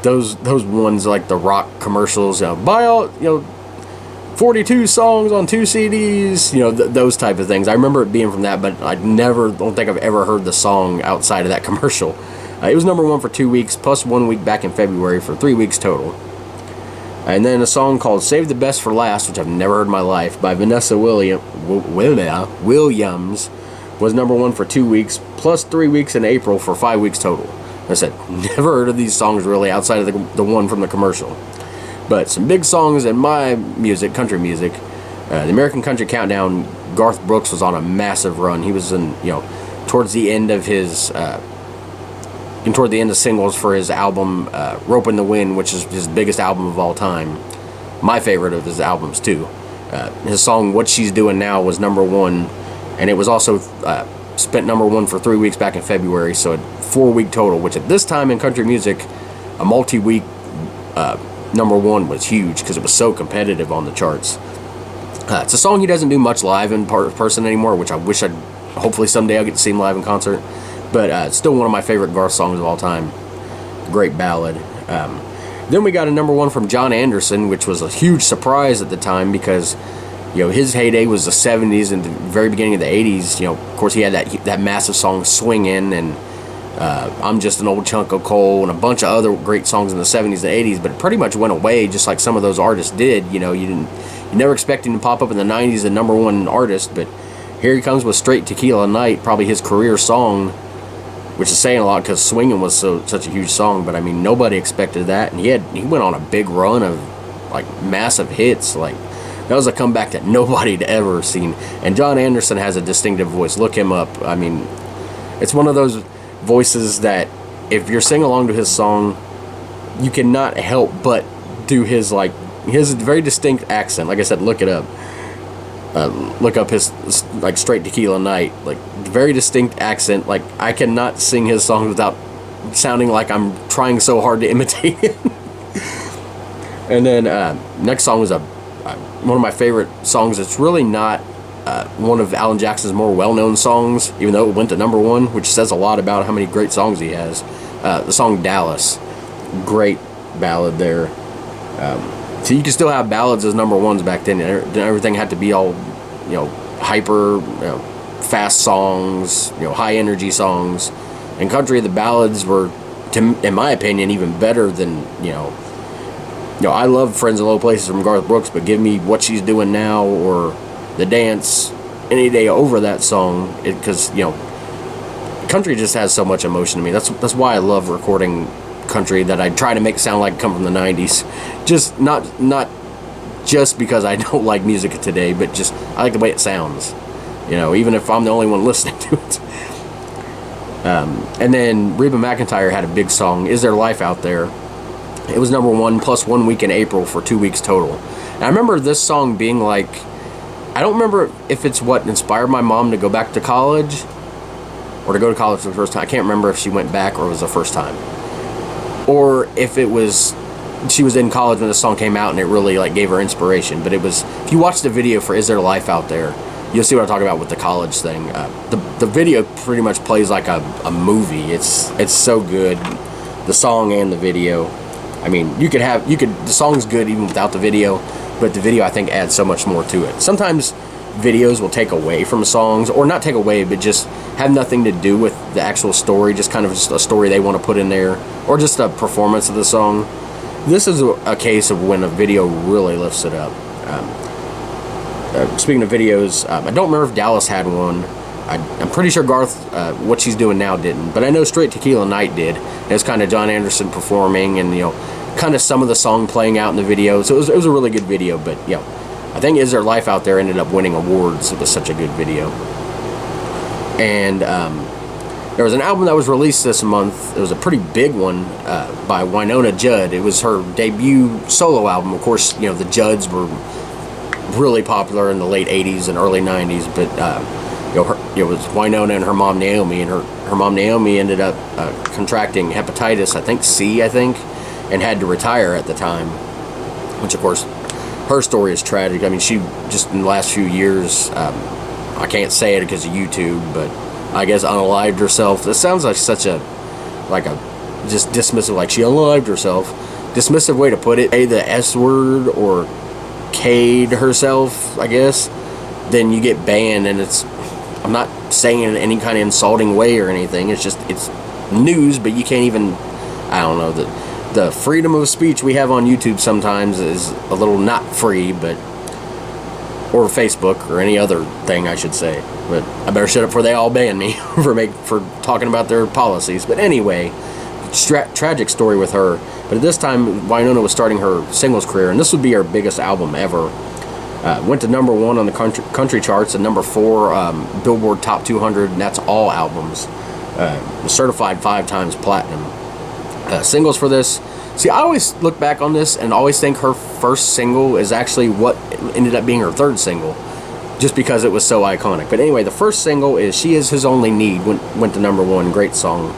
those ones like the rock commercials. Buy all 42 songs on 2 CDs. Those type of things. I remember it being from that, but I don't think I've ever heard the song outside of that commercial. It was number one for 2 weeks, plus 1 week back in February for 3 weeks total. And then a song called "Save the Best for Last," which I've never heard in my life, by Vanessa Williams, was number one for 2 weeks, plus 3 weeks in April for 5 weeks total. Like I said, never heard of these songs really outside of the one from the commercial. But some big songs in my music, country music. The American Country Countdown, Garth Brooks was on a massive run. He was towards the end of his... toward the end of singles for his album Rope in the Wind, which is his biggest album of all time. My favorite of his albums too. His song "What She's Doing Now" was number one, and it was also spent number one for 3 weeks back in February, so a 4 week total, which at this time in country music, a multi-week number one was huge because it was so competitive on the charts. It's a song he doesn't do much live in person anymore, which I wish hopefully someday I'll get to see him live in concert. But it's still one of my favorite Garth songs of all time. Great ballad. Then we got a number one from John Anderson, which was a huge surprise at the time because, his heyday was the 70s and the very beginning of the 80s. Of course, he had that massive song "Swingin'" and "I'm Just an Old Chunk of Coal" and a bunch of other great songs in the 70s and 80s. But it pretty much went away, just like some of those artists did. You never expect him to pop up in the 90s as number one artist, but here he comes with "Straight Tequila Night," probably his career song. Which is saying a lot because "Swingin'" was such a huge song, but I mean nobody expected that, and he went on a big run of like massive hits. Like that was a comeback that nobody had ever seen. And John Anderson has a distinctive voice. Look him up. I mean, it's one of those voices that if you're singing along to his song, you cannot help but do his very distinct accent. Like I said, look it up. Look up his like "Straight Tequila Night," like very distinct accent. Like I cannot sing his songs without sounding like I'm trying so hard to imitate him. And then next song was one of my favorite songs. It's really not one of Alan Jackson's more well-known songs, even though it went to number one, which says a lot about how many great songs he has. The song "Dallas," great ballad there. So you can still have ballads as number ones back then. Everything had to be all, hyper, fast songs, high energy songs. In country, the ballads were, in my opinion, even better than, I love "Friends in Low Places" from Garth Brooks, but give me "What She's Doing Now" or "The Dance" any day over that song, because country just has so much emotion to me. That's why I love recording country, that I try to make it sound like it come from the 90s. Just not just because I don't like music of today, but just I like the way it sounds. Even if I'm the only one listening to it. And then Reba McEntire had a big song, "Is There Life Out There?" It was number one plus 1 week in April for 2 weeks total. And I remember this song being like, I don't remember if it's what inspired my mom to go back to college or to go to college for the first time. I can't remember if she went back or it was the first time. Or if it was she was in college when this song came out and it really gave her inspiration. But it was, if you watch the video for "Is There Life Out There," you'll see what I'm talking about with the college thing. The video pretty much plays like a movie. It's so good, the song and the video. I mean, the song's good even without the video, but the video I think adds so much more to it. Sometimes videos will take away from songs, or not take away, but just have nothing to do with the actual story, just kind of just a story they want to put in there, or just a performance of the song. This is a case of when a video really lifts it up. Speaking of videos, I don't remember if Dallas had one, I'm pretty sure Garth, what she's doing now didn't, but I know Straight Tequila Night did. It was kind of John Anderson performing, and kind of some of the song playing out in the video. So it was a really good video. But I think Is There Life Out There ended up winning awards. It was such a good video. And there was an album that was released this month. It was a pretty big one by Wynonna Judd. It was her debut solo album. Of course, the Judds were really popular in the late 80s and early 90s, but it was Wynonna and her mom Naomi, and her mom Naomi ended up contracting hepatitis, I think C, and had to retire at the time, which of course her story is tragic. I mean, she just in the last few years, I can't say it because of YouTube, but I guess unalived herself. It sounds like such a just dismissive, like she unalived herself. Dismissive way to put it. A, the S word, or K'd herself, I guess. Then you get banned, and I'm not saying it in any kind of insulting way or anything. It's just, it's news, but you can't even, I don't know, the freedom of speech we have on YouTube sometimes is a little not free, but, or Facebook, or any other thing, I should say. But I better shut up before they all ban me for talking about their policies. But anyway, tragic story with her. But at this time, Wynonna was starting her singles career, and this would be her biggest album ever. Went to number 1 on the country charts, and number 4 Billboard Top 200, and that's all albums. Was certified 5 times platinum. Singles for this. See, I always look back on this and always think her first single is actually what ended up being her third single, just because it was so iconic. But anyway, the first single is She Is His Only Need, went to number 1, great song.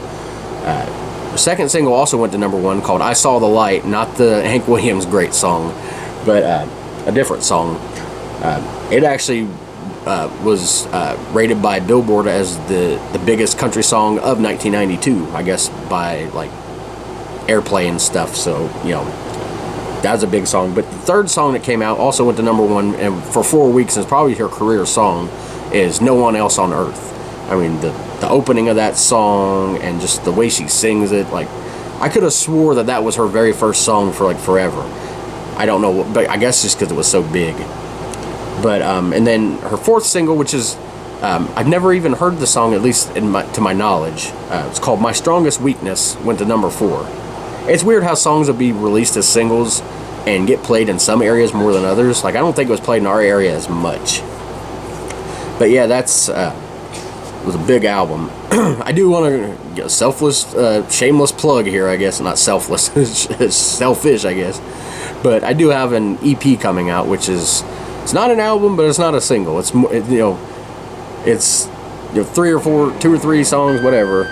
The second single also went to number 1, called I Saw the Light, not the Hank Williams great song, but a different song. It actually was rated by Billboard as the biggest country song of 1992, I guess, by airplay and stuff. So that was a big song. But the third song that came out also went to number 1, and for 4 weeks, and it's probably her career song, is No One Else on Earth. I mean, the opening of that song and just the way she sings it, I could have swore that was her very first song for forever. I don't know, but I guess just because it was so big. But and then her fourth single, which is I've never even heard the song, at least to my knowledge. It's called My Strongest Weakness, went to number 4. It's weird how songs will be released as singles and get played in some areas more than others. I don't think it was played in our area as much. But yeah, that's it was a big album. I do want to get a shameless plug here, I guess. Not selfless, it's selfish, I guess. But I do have an EP coming out, which is, it's not an album, but it's not a single. It's it's 2 or 3 songs, whatever.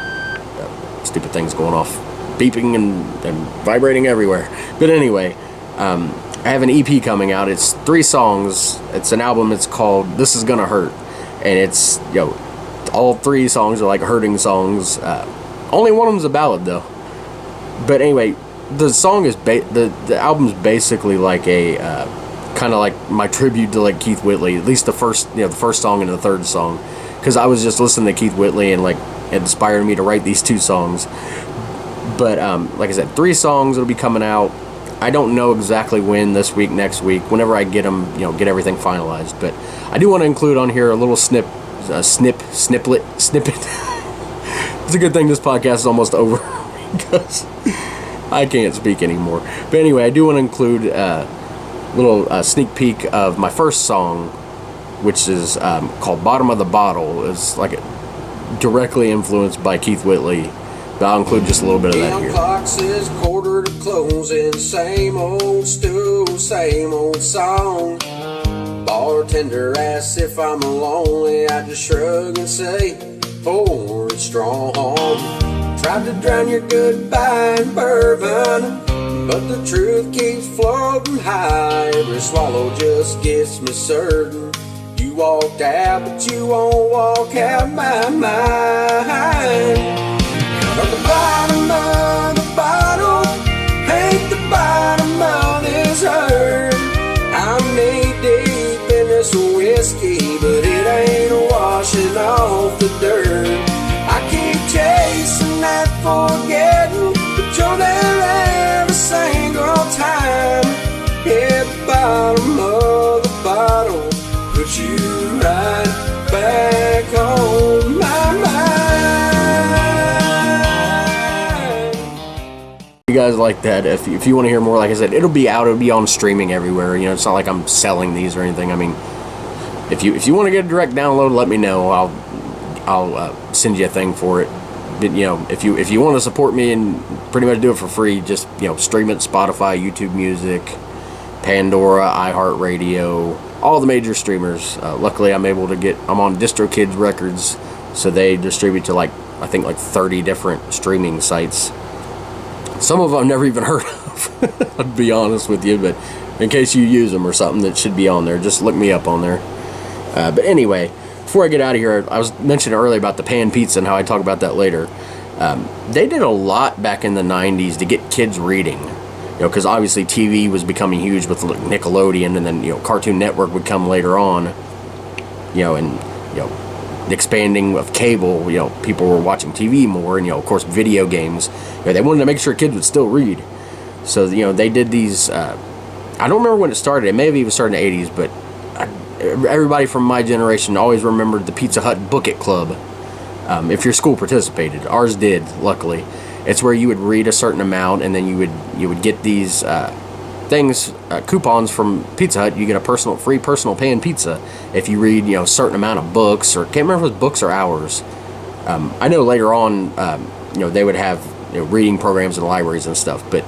Stupid things going off, beeping and vibrating everywhere. But anyway, I have an EP coming out. It's 3 songs. It's an album. It's called This Is Gonna Hurt, and it's all 3 songs are hurting songs. Only one of them's a ballad though. But anyway, the song is the album's basically a kind of my tribute to Keith Whitley. At least the first song and the third song, because I was just listening to Keith Whitley and it inspired me to write these 2 songs. But like I said, 3 songs will be coming out. I don't know exactly when, this week, next week, whenever I get them, get everything finalized. But I do want to include on here a little snippet. It's a good thing this podcast is almost over because I can't speak anymore. But anyway, I do want to include a little sneak peek of my first song, which is called Bottom of the Bottle. It's directly influenced by Keith Whitley, but I'll include just a little bit of that here. Clock says quarter to closing, same old stool, same old song. Bartender asks if I'm lonely, I just shrug and say, pour it strong. Tried to drown your goodbye in bourbon, but the truth keeps floating high. Every swallow just gets me certain. You walked out, but you won't walk out my mind. At the bottom of the bottle, ain't the bottom of this hurt. I'm knee deep in this whiskey, but it ain't washing off the dirt. I keep chasing that forgetting, but you're there every single time. At the bottom of the bottle, put you right back home. you guys like that. If you want to hear more, like I said, it'll be on streaming everywhere. You know, it's not like I'm selling these or anything. I mean, if you want to get a direct download, let me know. I'll send you a thing for it. But, you know, if you want to support me and pretty much do it for free, just, you know, stream it Spotify, YouTube Music, Pandora, iHeartRadio, all the major streamers. Luckily, I'm on DistroKids Records, so they distribute to I think 30 different streaming sites. Some of them I've never even heard of, I'll be honest with you, but in case you use them or something that should be on there, just look me up on there. But anyway, before I get out of here, I was mentioning earlier about the pan pizza and how I talk about that later. They did a lot back in the 90s to get kids reading. You know, because obviously TV was becoming huge with Nickelodeon, and then, you know, Cartoon Network would come later on. You know, and, you know, the expanding of cable, you know, people were watching TV more, and, you know, of course, video games. You know, they wanted to make sure kids would still read. So, you know, they did these, I don't remember when it started. It may have even started in the 80s, but everybody from my generation always remembered the Pizza Hut Book It Club. If your school participated. Ours did, luckily. It's where you would read a certain amount, and then you would get these coupons from Pizza Hut. You get a free personal pan pizza if you read, you know, a certain amount of books, or can't remember if it was books or hours. I know later on, you know, they would have, you know, reading programs in libraries and stuff, but,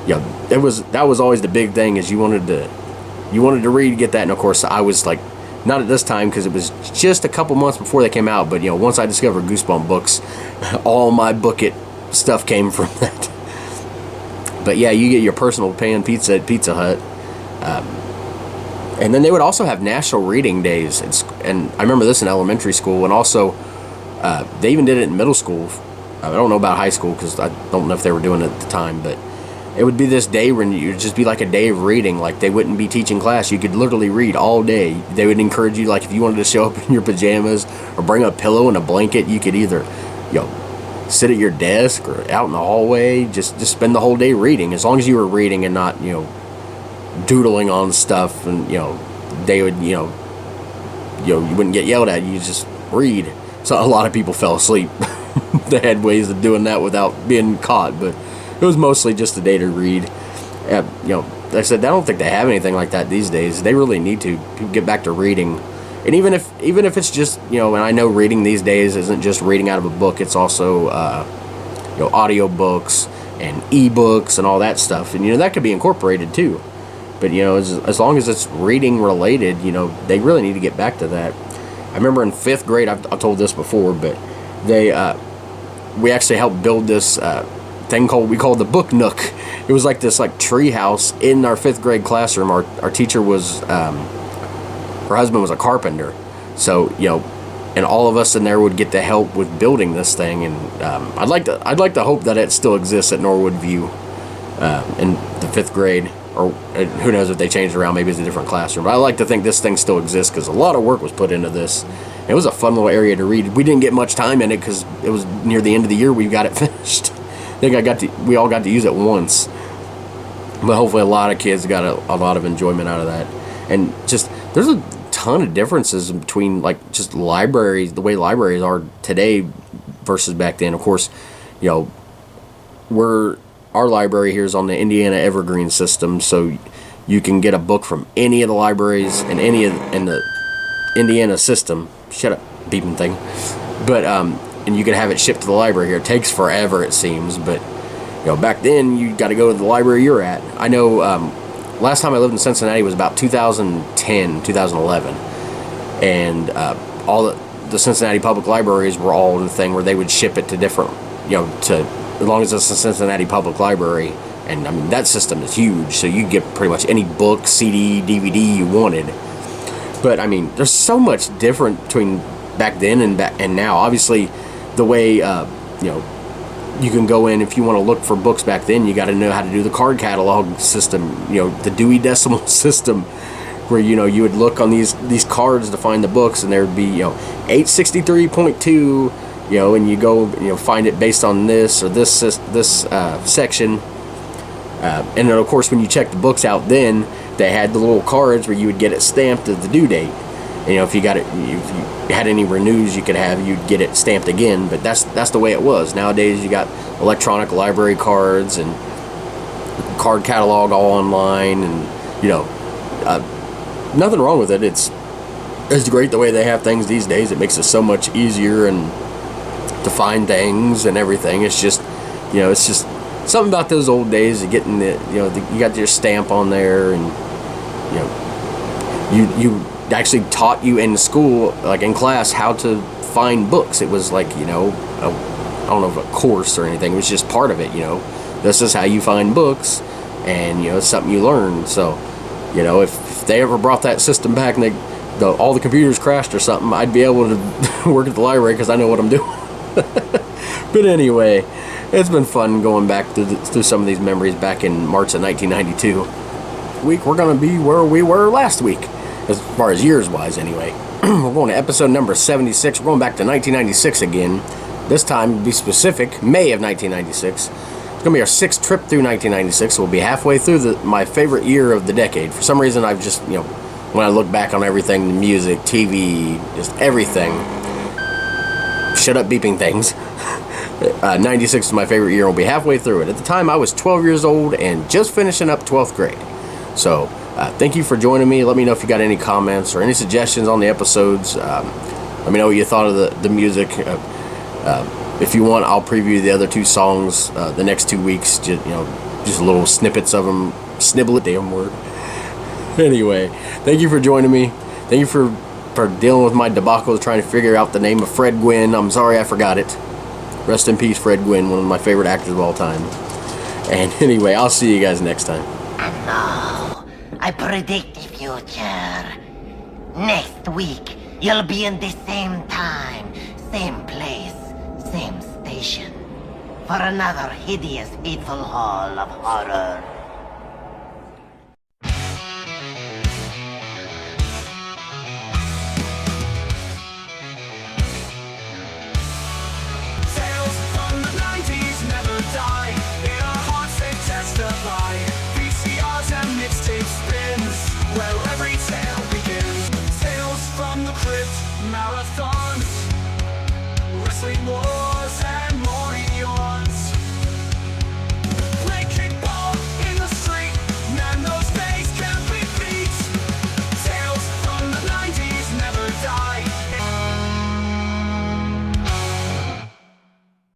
you know, that was always the big thing, is you wanted to read, get that. And of course, I was like, not at this time, because it was just a couple months before they came out, but, you know, once I discovered Goosebump books, all my Book It stuff came from that. But yeah, you get your personal pan pizza at Pizza Hut. And then they would also have National Reading Days. And I remember this in elementary school, and also they even did it in middle school. I don't know about high school, because I don't know if they were doing it at the time, but it would be this day when it would just be like a day of reading. Like, they wouldn't be teaching class. You could literally read all day. They would encourage you, like, if you wanted to show up in your pajamas or bring a pillow and a blanket, you could either, you know, sit at your desk or out in the hallway, just spend the whole day reading, as long as you were reading and not, you know, doodling on stuff. And, you know, they would, you wouldn't get yelled at. You just read. So a lot of people fell asleep. They had ways of doing that without being caught, but it was mostly just a day to read. You know, like I said, I don't think they have anything like that these days. They really need to. People get back to reading. And even if it's just, you know, and I know reading these days isn't just reading out of a book, it's also, you know, audio books and ebooks and all that stuff. And, you know, that could be incorporated too. But, you know, as long as it's reading related, you know, they really need to get back to that. I remember in 5th grade, I've told this before, but we actually helped build this thing we called the Book Nook. It was like this tree house in our 5th grade classroom. Our teacher was, her husband was a carpenter, so, you know, and all of us in there would get to help with building this thing. And I'd like to hope that it still exists at Norwood View in the 5th grade, or who knows if they changed around, maybe it's a different classroom. But I like to think this thing still exists, because a lot of work was put into this. It was a fun little area to read. We didn't get much time in it because it was near the end of the year we got it finished. I think we all got to use it once. But hopefully a lot of kids got a lot of enjoyment out of that. And just, there's a ton of differences between, like, just libraries, the way libraries are today versus back then. Of course, you know, our library here is on the Indiana Evergreen system, so you can get a book from any of the libraries in the Indiana system. Shut up, beeping thing. But and you can have it shipped to the library here. It takes forever, it seems, but, you know, back then you got to go to the library you're at. I know last time I lived in Cincinnati was about 2010, 2011, and all the Cincinnati public libraries were all in the thing where they would ship it to different, you know, as long as it's a Cincinnati Public Library. And I mean, that system is huge, so you get pretty much any book, CD, DVD you wanted. But I mean, there's so much different between back then and now. Obviously, the way you know, you can go in if you want to look for books back then. You got to know how to do the card catalog system. You know, the Dewey Decimal System, where, you know, you would look on these cards to find the books, and there would be, you know, 863.2. You know, and you go, you know, find it based on this or this section. And then, of course, when you check the books out, then they had the little cards where you would get it stamped at the due date. And, you know, if you had any renews you'd get it stamped again. But that's the way it was. Nowadays, you got electronic library cards, and, card catalog all online, and nothing wrong with it. It's great the way they have things these days. It makes it so much easier and to find things and everything. It's just something about those old days of getting you got your stamp on there, and you actually taught you in school, like in class, how to find books. It was like, I don't know if a course or anything. It was just part of it. This is how you find books, and it's something you learn. So if they ever brought that system back and all the computers crashed or something, I'd be able to work at the library because I know what I'm doing. But anyway, it's been fun going back through some of these memories back in March of 1992. We're going to be where we were last week, as far as years wise anyway. We're going to episode number 76. We're going back to 1996 again. This time, to be specific, May of 1996. It's going to be our 6th trip through 1996. So we'll be halfway through my favorite year of the decade. For some reason, I've just, when I look back on everything, the music, TV, just everything. Shut up beeping things. 96 is my favorite year. We'll be halfway through it. At the time, I was 12 years old and just finishing up 12th grade. So, thank you for joining me. Let me know if you got any comments or any suggestions on the episodes. Let me know what you thought of the music. If you want, I'll preview the other 2 songs the next 2 weeks. Just little snippets of them. Snibble a damn word. Anyway, thank you for joining me. Thank you for dealing with my debacle trying to figure out the name of Fred Gwynn. I'm sorry I forgot it. Rest in peace, Fred Gwynn, one of my favorite actors of all time. And anyway, I'll see you guys next time. And now, I predict the future. Next week, you'll be in the same time, same place, same station, for another hideous, fateful haul of horror.